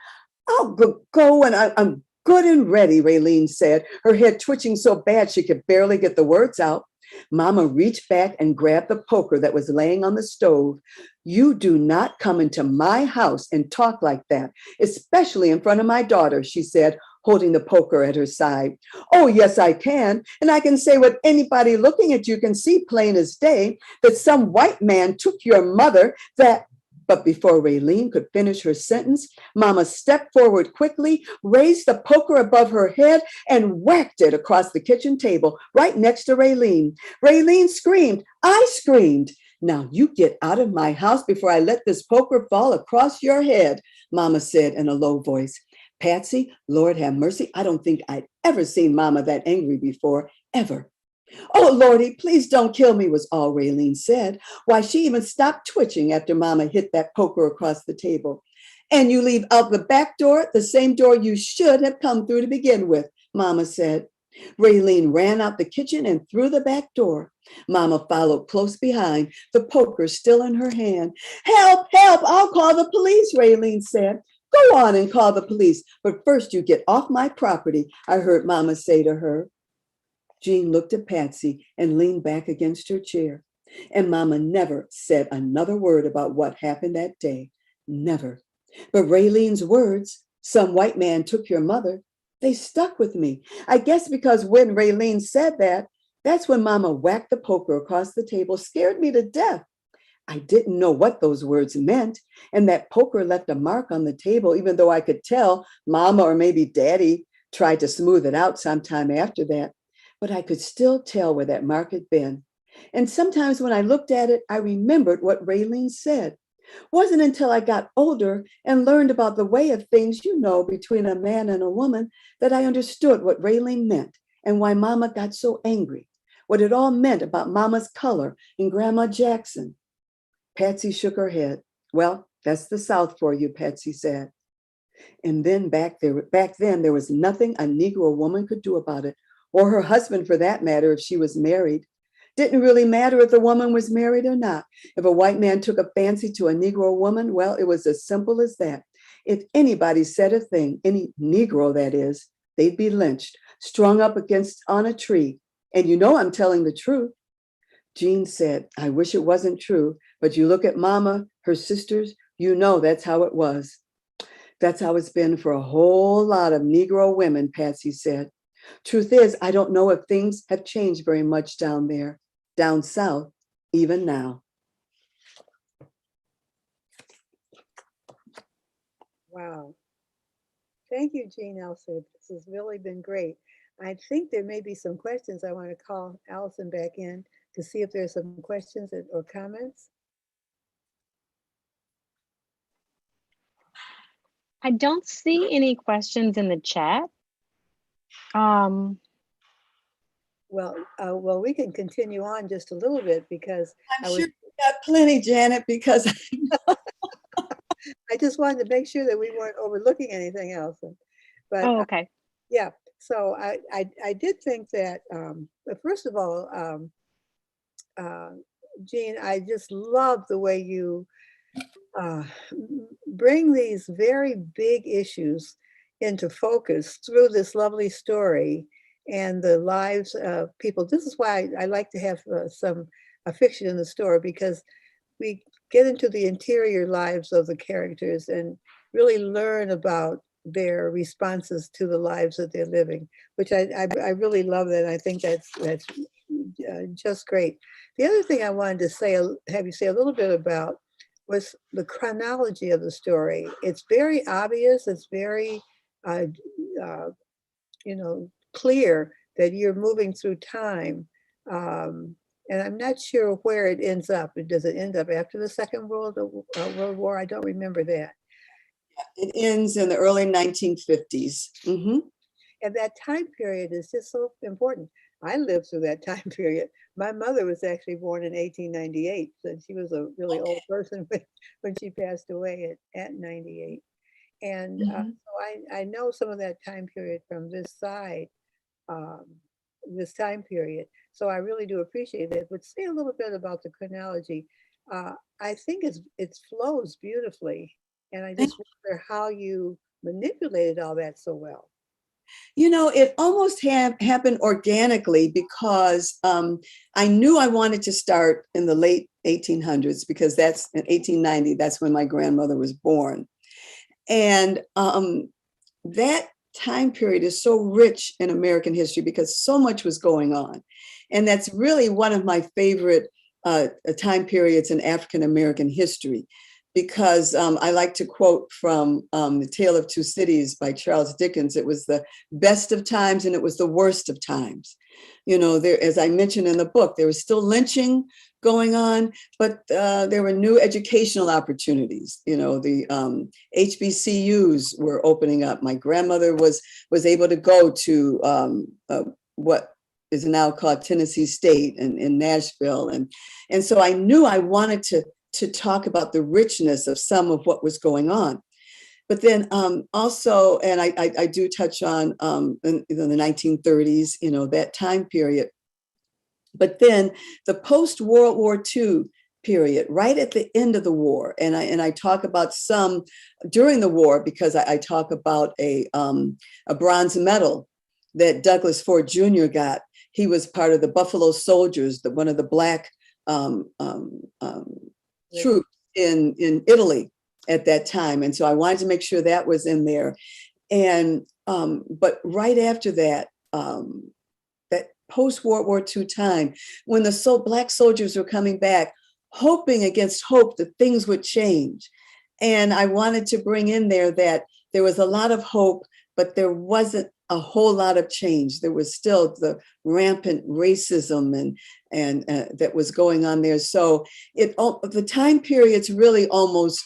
I'll go when I'm good and ready, Raylene said, her head twitching so bad she could barely get the words out. Mama reached back and grabbed the poker that was laying on the stove. You do not come into my house and talk like that, especially in front of my daughter, she said, holding the poker at her side. Oh, yes, I can. And I can say what anybody looking at you can see plain as day, that some white man took your mother, that... But before Raylene could finish her sentence, Mama stepped forward quickly, raised the poker above her head, and whacked it across the kitchen table right next to Raylene. Raylene screamed. I screamed. Now you get out of my house before I let this poker fall across your head, Mama said in a low voice. Patsy, Lord have mercy, I don't think I'd ever seen Mama that angry before, ever. Oh, Lordy, please don't kill me, was all Raylene said. Why, she even stopped twitching after Mama hit that poker across the table. And you leave out the back door, the same door you should have come through to begin with, Mama said. Raylene ran out the kitchen and through the back door. Mama followed close behind, the poker still in her hand. Help, I'll call the police, Raylene said. Go on and call the police, but first you get off my property, I heard Mama say to her. Jean looked at Patsy and leaned back against her chair. And Mama never said another word about what happened that day. Never. But Raylene's words, some white man took your mother, they stuck with me. I guess because when Raylene said that, that's when Mama whacked the poker across the table, scared me to death. I didn't know what those words meant. And that poker left a mark on the table, even though I could tell Mama or maybe Daddy tried to smooth it out sometime after that. But I could still tell where that mark had been. And sometimes when I looked at it, I remembered what Raylene said. Wasn't until I got older and learned about the way of things, between a man and a woman, that I understood what Raylene meant and why Mama got so angry, what it all meant about Mama's color and Grandma Jackson. Patsy shook her head. Well, that's the South for you, Patsy said. And then back then, there was nothing a Negro woman could do about it, or her husband for that matter, if she was married. Didn't really matter if the woman was married or not. If a white man took a fancy to a Negro woman, well, it was as simple as that. If anybody said a thing, any Negro that is, they'd be lynched, strung up on a tree. And I'm telling the truth. Jean said, I wish it wasn't true, but you look at Mama, her sisters, that's how it was. That's how it's been for a whole lot of Negro women, Patsy said. Truth is, I don't know if things have changed very much down there. down south, even now. Wow. Thank you, Jean Elser. This has really been great. I think there may be some questions. I want to call Allison back in to see if there's some questions or comments. I don't see any questions in the chat. Well, we can continue on just a little bit because I'm sure you got plenty, Janet, because I just wanted to make sure that we weren't overlooking anything else. But Oh, okay. yeah, so I did think that, but first of all, Jean, I just love the way you bring these very big issues into focus through this lovely story and the lives of people. This is why I like to have some fiction in the story, because we get into the interior lives of the characters and really learn about their responses to the lives that they're living, which I really love that. I think that's just great. The other thing I wanted to say, have you say a little bit about, was the chronology of the story. It's very obvious. It's very, clear that you're moving through time. And I'm not sure where it ends up. Does it end up after the Second World War? I don't remember that. it ends in the early 1950s. Mm-hmm. And that time period is just so important. I lived through that time period. My mother was actually born in 1898, so she was a really old person when she passed away at 98. And so I know some of that time period from this side, this time period. So I really do appreciate it. But say a little bit about the chronology. I think it flows beautifully. And I just wonder how you manipulated all that so well. You know, it almost happened organically because I knew I wanted to start in the late 1800s, because that's in 1890, that's when my grandmother was born. And that time period is so rich in American history because so much was going on. And that's really one of my favorite time periods in African American history, because I like to quote from The Tale of Two Cities by Charles Dickens. It was the best of times and it was the worst of times. You know, there, as I mentioned in the book, there was still lynching going on, but there were new educational opportunities. You know, the HBCUs were opening up. My grandmother was able to go to what is now called Tennessee State in Nashville. And so I knew I wanted to talk about the richness of some of what was going on. But then also, and I do touch on in the 1930s, you know, that time period. But then the post-World War II period, right at the end of the war, and I talk about some during the war, because I talk about a bronze medal that Douglas Ford Jr. got. He was part of the Buffalo Soldiers, one of the Black troops in Italy at that time. And so I wanted to make sure that was in there. And but right after that, that post-World War II time, when the Black soldiers were coming back, hoping against hope that things would change. And I wanted to bring in there that there was a lot of hope, but there wasn't a whole lot of change. There was still the rampant racism and that was going on there. So the time periods really almost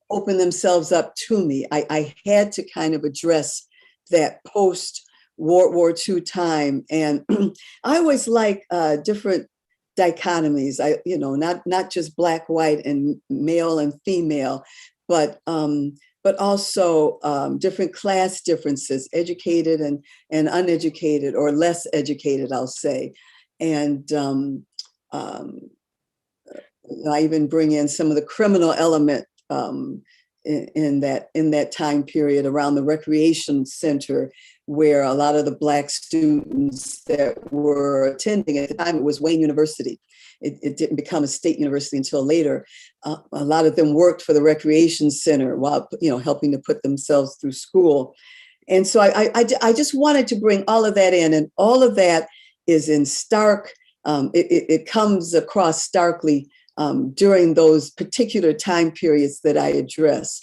opened themselves up to me. I had to kind of address that post-World War II time. And I always like different dichotomies. Not just black, white, and male and female, but also different class differences, educated and uneducated, or less educated, I'll say. And I even bring in some of the criminal element in that time period around the recreation center, where a lot of the Black students that were attending at the time, it was Wayne University. It didn't become a state university until later. A lot of them worked for the recreation center while, helping to put themselves through school. And so I just wanted to bring all of that in, and all of that is in stark it comes across starkly during those particular time periods that I address.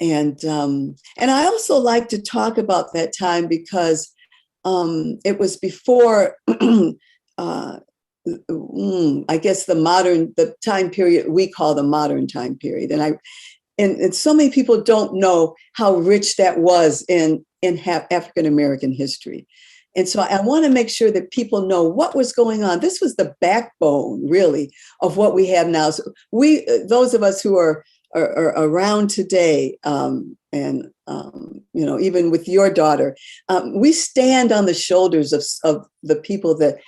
And I also like to talk about that time because it was before, I guess, the time period we call the modern time period. And so many people don't know how rich that was in African American history. And so I want to make sure that people know what was going on. This was the backbone, really, of what we have now. So those of us who are around today, and even with your daughter, we stand on the shoulders of the people that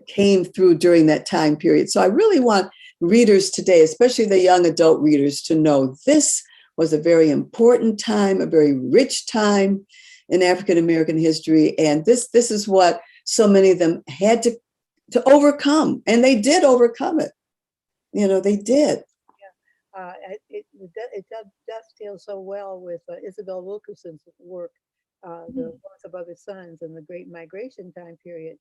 came through during that time period. So I really want readers today, especially the young adult readers, to know this was a very important time, a very rich time in African American history, and this is what so many of them had to overcome, and they did overcome it. They did. It does feel so well with Isabel Wilkerson's work, The Loss of Other Sons and the Great Migration time period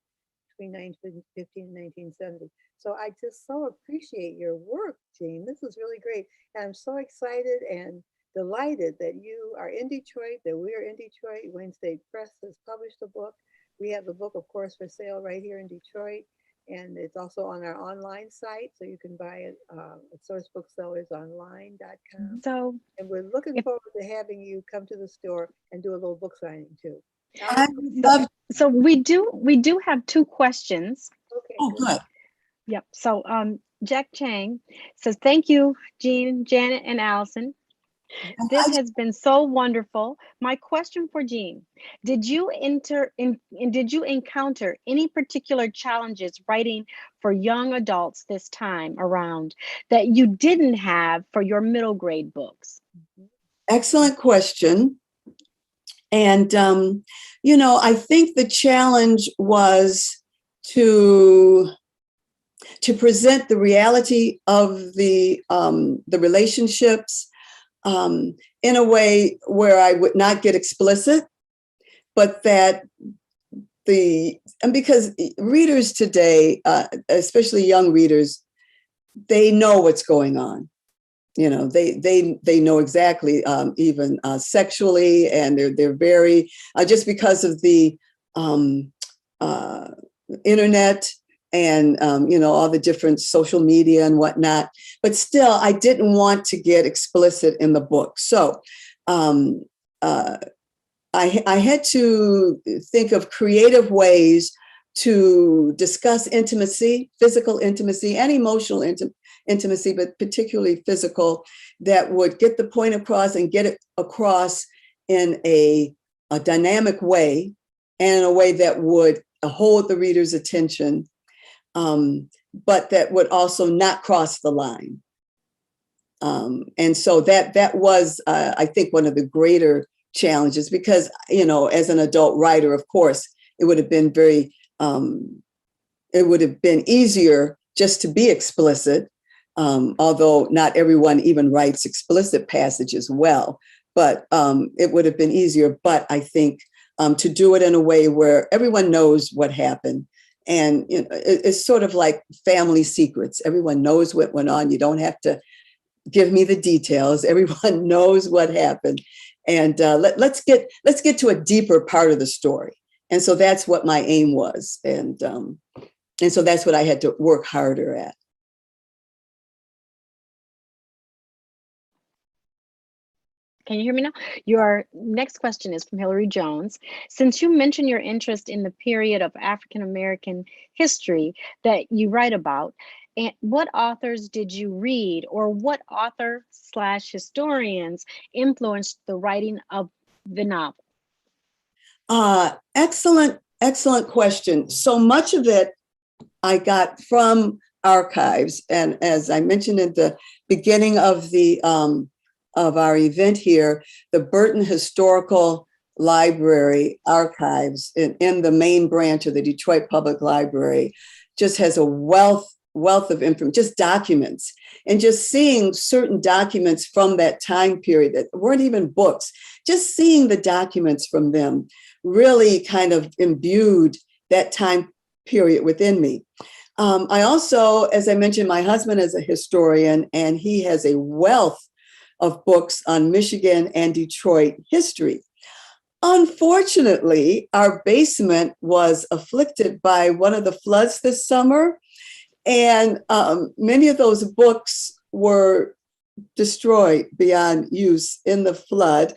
between 1915 and 1970. So I just so appreciate your work, Jean. This is really great. And I'm so excited and delighted that you are in Detroit, that we're in Detroit. Wayne State Press has published the book. We have the book, of course, for sale right here in Detroit. And it's also on our online site, so you can buy it at sourcebooksellersonline.com. So, and we're looking forward to having you come to the store and do a little book signing too. I love. So we do have two questions. Okay. Oh, good. Yep. So Jack Chang says, thank you, Jean, Janet, and Allison. This has been so wonderful. My question for Jean, did you encounter any particular challenges writing for young adults this time around that you didn't have for your middle grade books? Excellent question. And, I think the challenge was to present the reality of the relationships in a way where I would not get explicit, but that because readers today, especially young readers, they know what's going on. They know exactly, even sexually, and they're very just because of the internet and all the different social media and whatnot. But still, I didn't want to get explicit in the book. So I had to think of creative ways to discuss intimacy, physical intimacy, and emotional intimacy, but particularly physical, that would get the point across and get it across in a dynamic way, and in a way that would hold the reader's attention, but that would also not cross the line. And so that was, I think, one of the greater challenges, because, as an adult writer, of course, it would have been easier just to be explicit, although not everyone even writes explicit passages well, but it would have been easier. But I think to do it in a way where everyone knows what happened. And it's sort of like family secrets. Everyone knows what went on. You don't have to give me the details. Everyone knows what happened. And let's get to a deeper part of the story. And so that's what my aim was. And so that's what I had to work harder at. Can you hear me now? Your next question is from Hillary Jones. Since you mentioned your interest in the period of African American history that you write about, and what authors did you read, or what author/historians influenced the writing of the novel? Excellent question. So much of it I got from archives, and as I mentioned at the beginning of of our event here, the Burton Historical Library archives in the main branch of the Detroit Public Library just has a wealth of information, just documents, and just seeing certain documents from that time period that weren't even books, just seeing the documents from them really kind of imbued that time period within me. I also, as I mentioned, my husband is a historian, and he has a wealth of books on Michigan and Detroit history. Unfortunately, our basement was afflicted by one of the floods this summer, and many of those books were destroyed beyond use in the flood.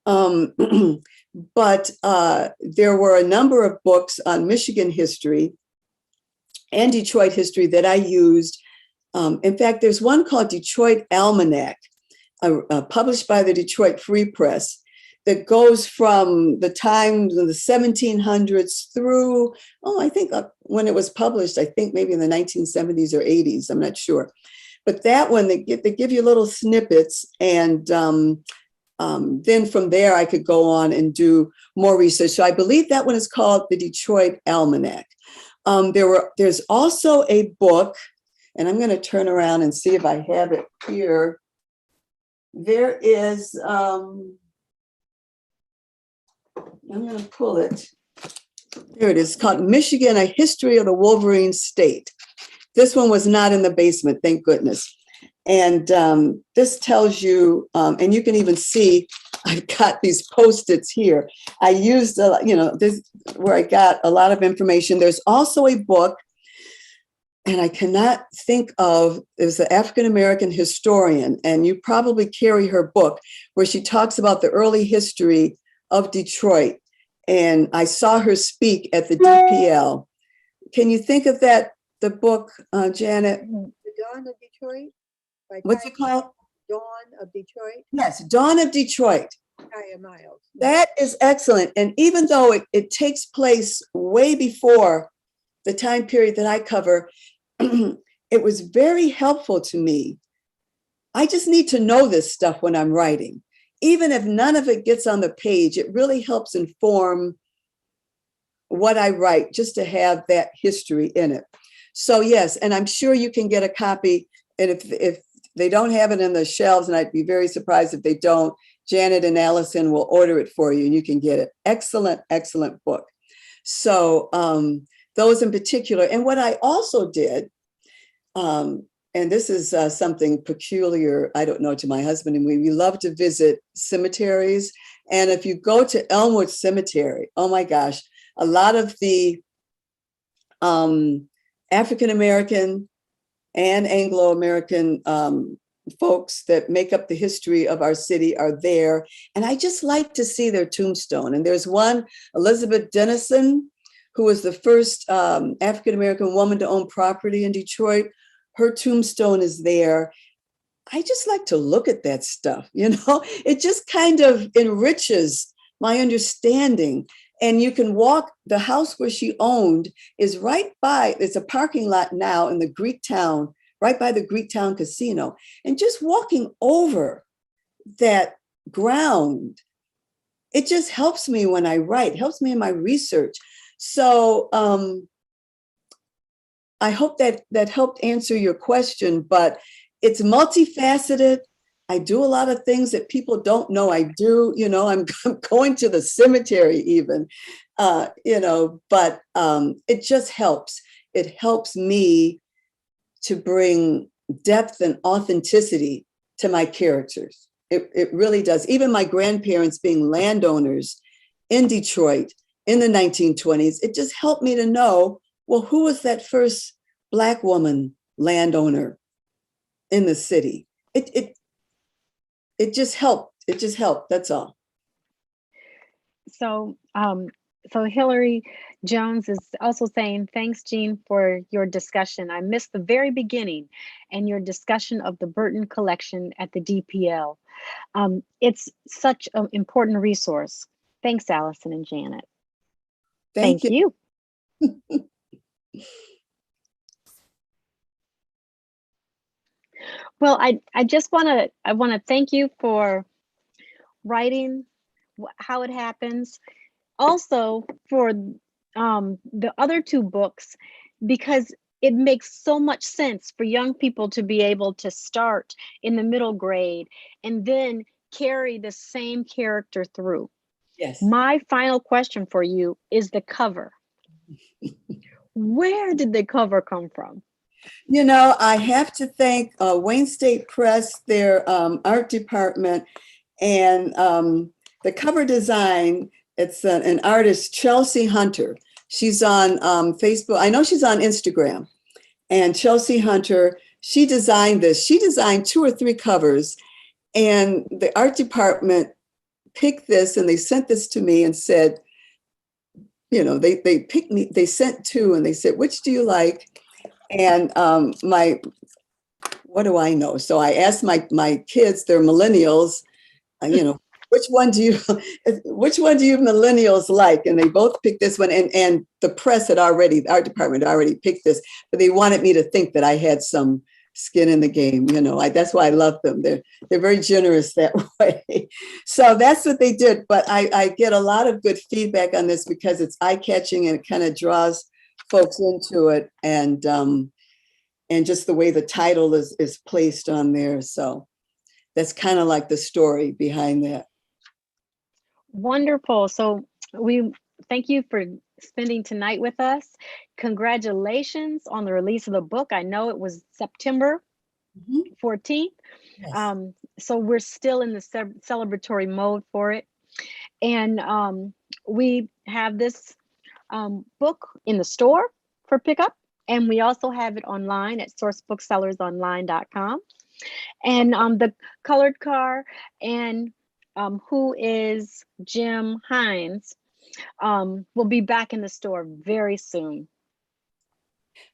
Um, but there were a number of books on Michigan history and Detroit history that I used. In fact, there's one called Detroit Almanac, published by the Detroit Free Press, that goes from the times of the 1700s through, I think when it was published, I think maybe in the 1970s or 80s, I'm not sure. But that one, they give you little snippets, and then from there, I could go on and do more research. So I believe that one is called the Detroit Almanac. There's also a book, and I'm going to turn around and see if I have it here. There is, I'm going to pull it. There it is, called Michigan, A History of the Wolverine State. This one was not in the basement, thank goodness. And this tells you, and you can even see, I've got these Post-its here. I used, this where I got a lot of information. There's also a book, and I cannot think of, there's an African-American historian, and you probably carry her book, where she talks about the early history of Detroit. And I saw her speak at the DPL. Can you think of that, the book, Janet? The Dawn of Detroit? What's it called? Dawn of Detroit? Yes, Dawn of Detroit. Kaya Miles. That is excellent. And even though it takes place way before the time period that I cover, it was very helpful to me. I just need to know this stuff when I'm writing. Even if none of it gets on the page, it really helps inform what I write, just to have that history in it. So yes, and I'm sure you can get a copy. And if they don't have it in the shelves, and I'd be very surprised if they don't, Janet and Allison will order it for you and you can get it. Excellent, excellent book. So those in particular. And what I also did, and this is something peculiar, I don't know, to my husband and we love to visit cemeteries. And if you go to Elmwood Cemetery, oh my gosh, a lot of the African-American and Anglo-American folks that make up the history of our city are there. And I just like to see their tombstone. And there's one, Elizabeth Dennison, who was the first African-American woman to own property in Detroit. Her tombstone is there. I just like to look at that stuff, it just kind of enriches my understanding. And you can walk, the house where she owned is right by, it's a parking lot now in the Greektown, right by the Greektown Casino. And just walking over that ground, it just helps me when I write, helps me in my research. So I hope that helped answer your question, but it's multifaceted. I do a lot of things that people don't know I do. I'm going to the cemetery even, but it just helps. It helps me to bring depth and authenticity to my characters. It really does. Even my grandparents being landowners in Detroit in the 1920s, it just helped me to know, well, who was that first Black woman landowner in the city? It just helped. It just helped. That's all. So, so Hillary Jones is also saying, thanks, Jean, for your discussion. I missed the very beginning and your discussion of the Burton collection at the DPL. It's such an important resource. Thanks, Allison and Janet. Thank you. Well, I just want to thank you for writing how it happens. Also for the other two books, because it makes so much sense for young people to be able to start in the middle grade and then carry the same character through. Yes. My final question for you is the cover. Where did the cover come from? You know, I have to thank Wayne State Press, their art department, and the cover design. It's an artist, Chelsea Hunter. She's on Facebook. I know she's on Instagram. And Chelsea Hunter, she designed this. She designed 2 or 3 covers, and the art department picked this, and they sent this to me and said, you know, they picked me. They sent 2, and they said, which do you like? And what do I know? So I asked my kids, they're millennials, you know, which one do you millennials like? And they both picked this one. And the press had already, the art department had already picked this, but they wanted me to think that I had some skin in the game. You know, that's why I love them. They're very generous that way. So that's what they did. But I get a lot of good feedback on this because it's eye-catching and it kind of draws folks into it, and just the way the title is placed on there. So that's kind of like the story behind that. Wonderful. So we thank you for spending tonight with us. Congratulations on the release of the book. I know it was September 14th. Yes. So we're still in the celebratory mode for it. And we have this book in the store for pickup. And we also have it online at sourcebooksellersonline.com. And the colored car and who is Jim Hines will be back in the store very soon.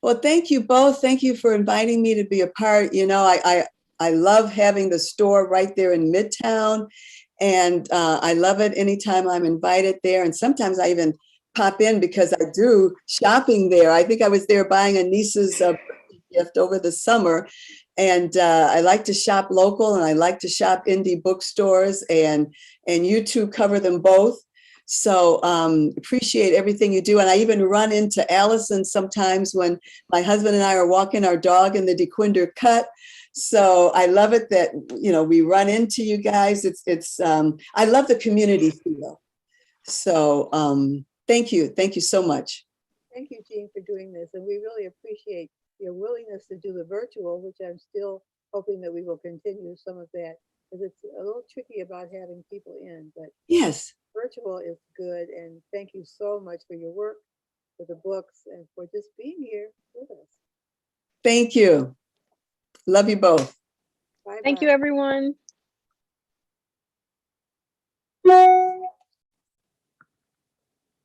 Well, thank you both. Thank you for inviting me to be a part. You know, I love having the store right there in Midtown. And I love it anytime I'm invited there. And sometimes I even pop in because I do shopping there. I think I was there buying a niece's gift over the summer. And I like to shop local and I like to shop indie bookstores, and you two cover them both. So appreciate everything you do. And I even run into Allison sometimes when my husband and I are walking our dog in the DeQuinder Cut. So I love it that, you know, we run into you guys. It's I love the community feel. So thank you. Thank you so much. Thank you, Jean, for doing this. And we really appreciate your willingness to do the virtual, which I'm still hoping that we will continue some of that, because it's a little tricky about having people in, but Yes. virtual is good. And thank you so much for your work, for the books, and for just being here with us. Thank you. Love you both. Bye-bye. Thank you, everyone.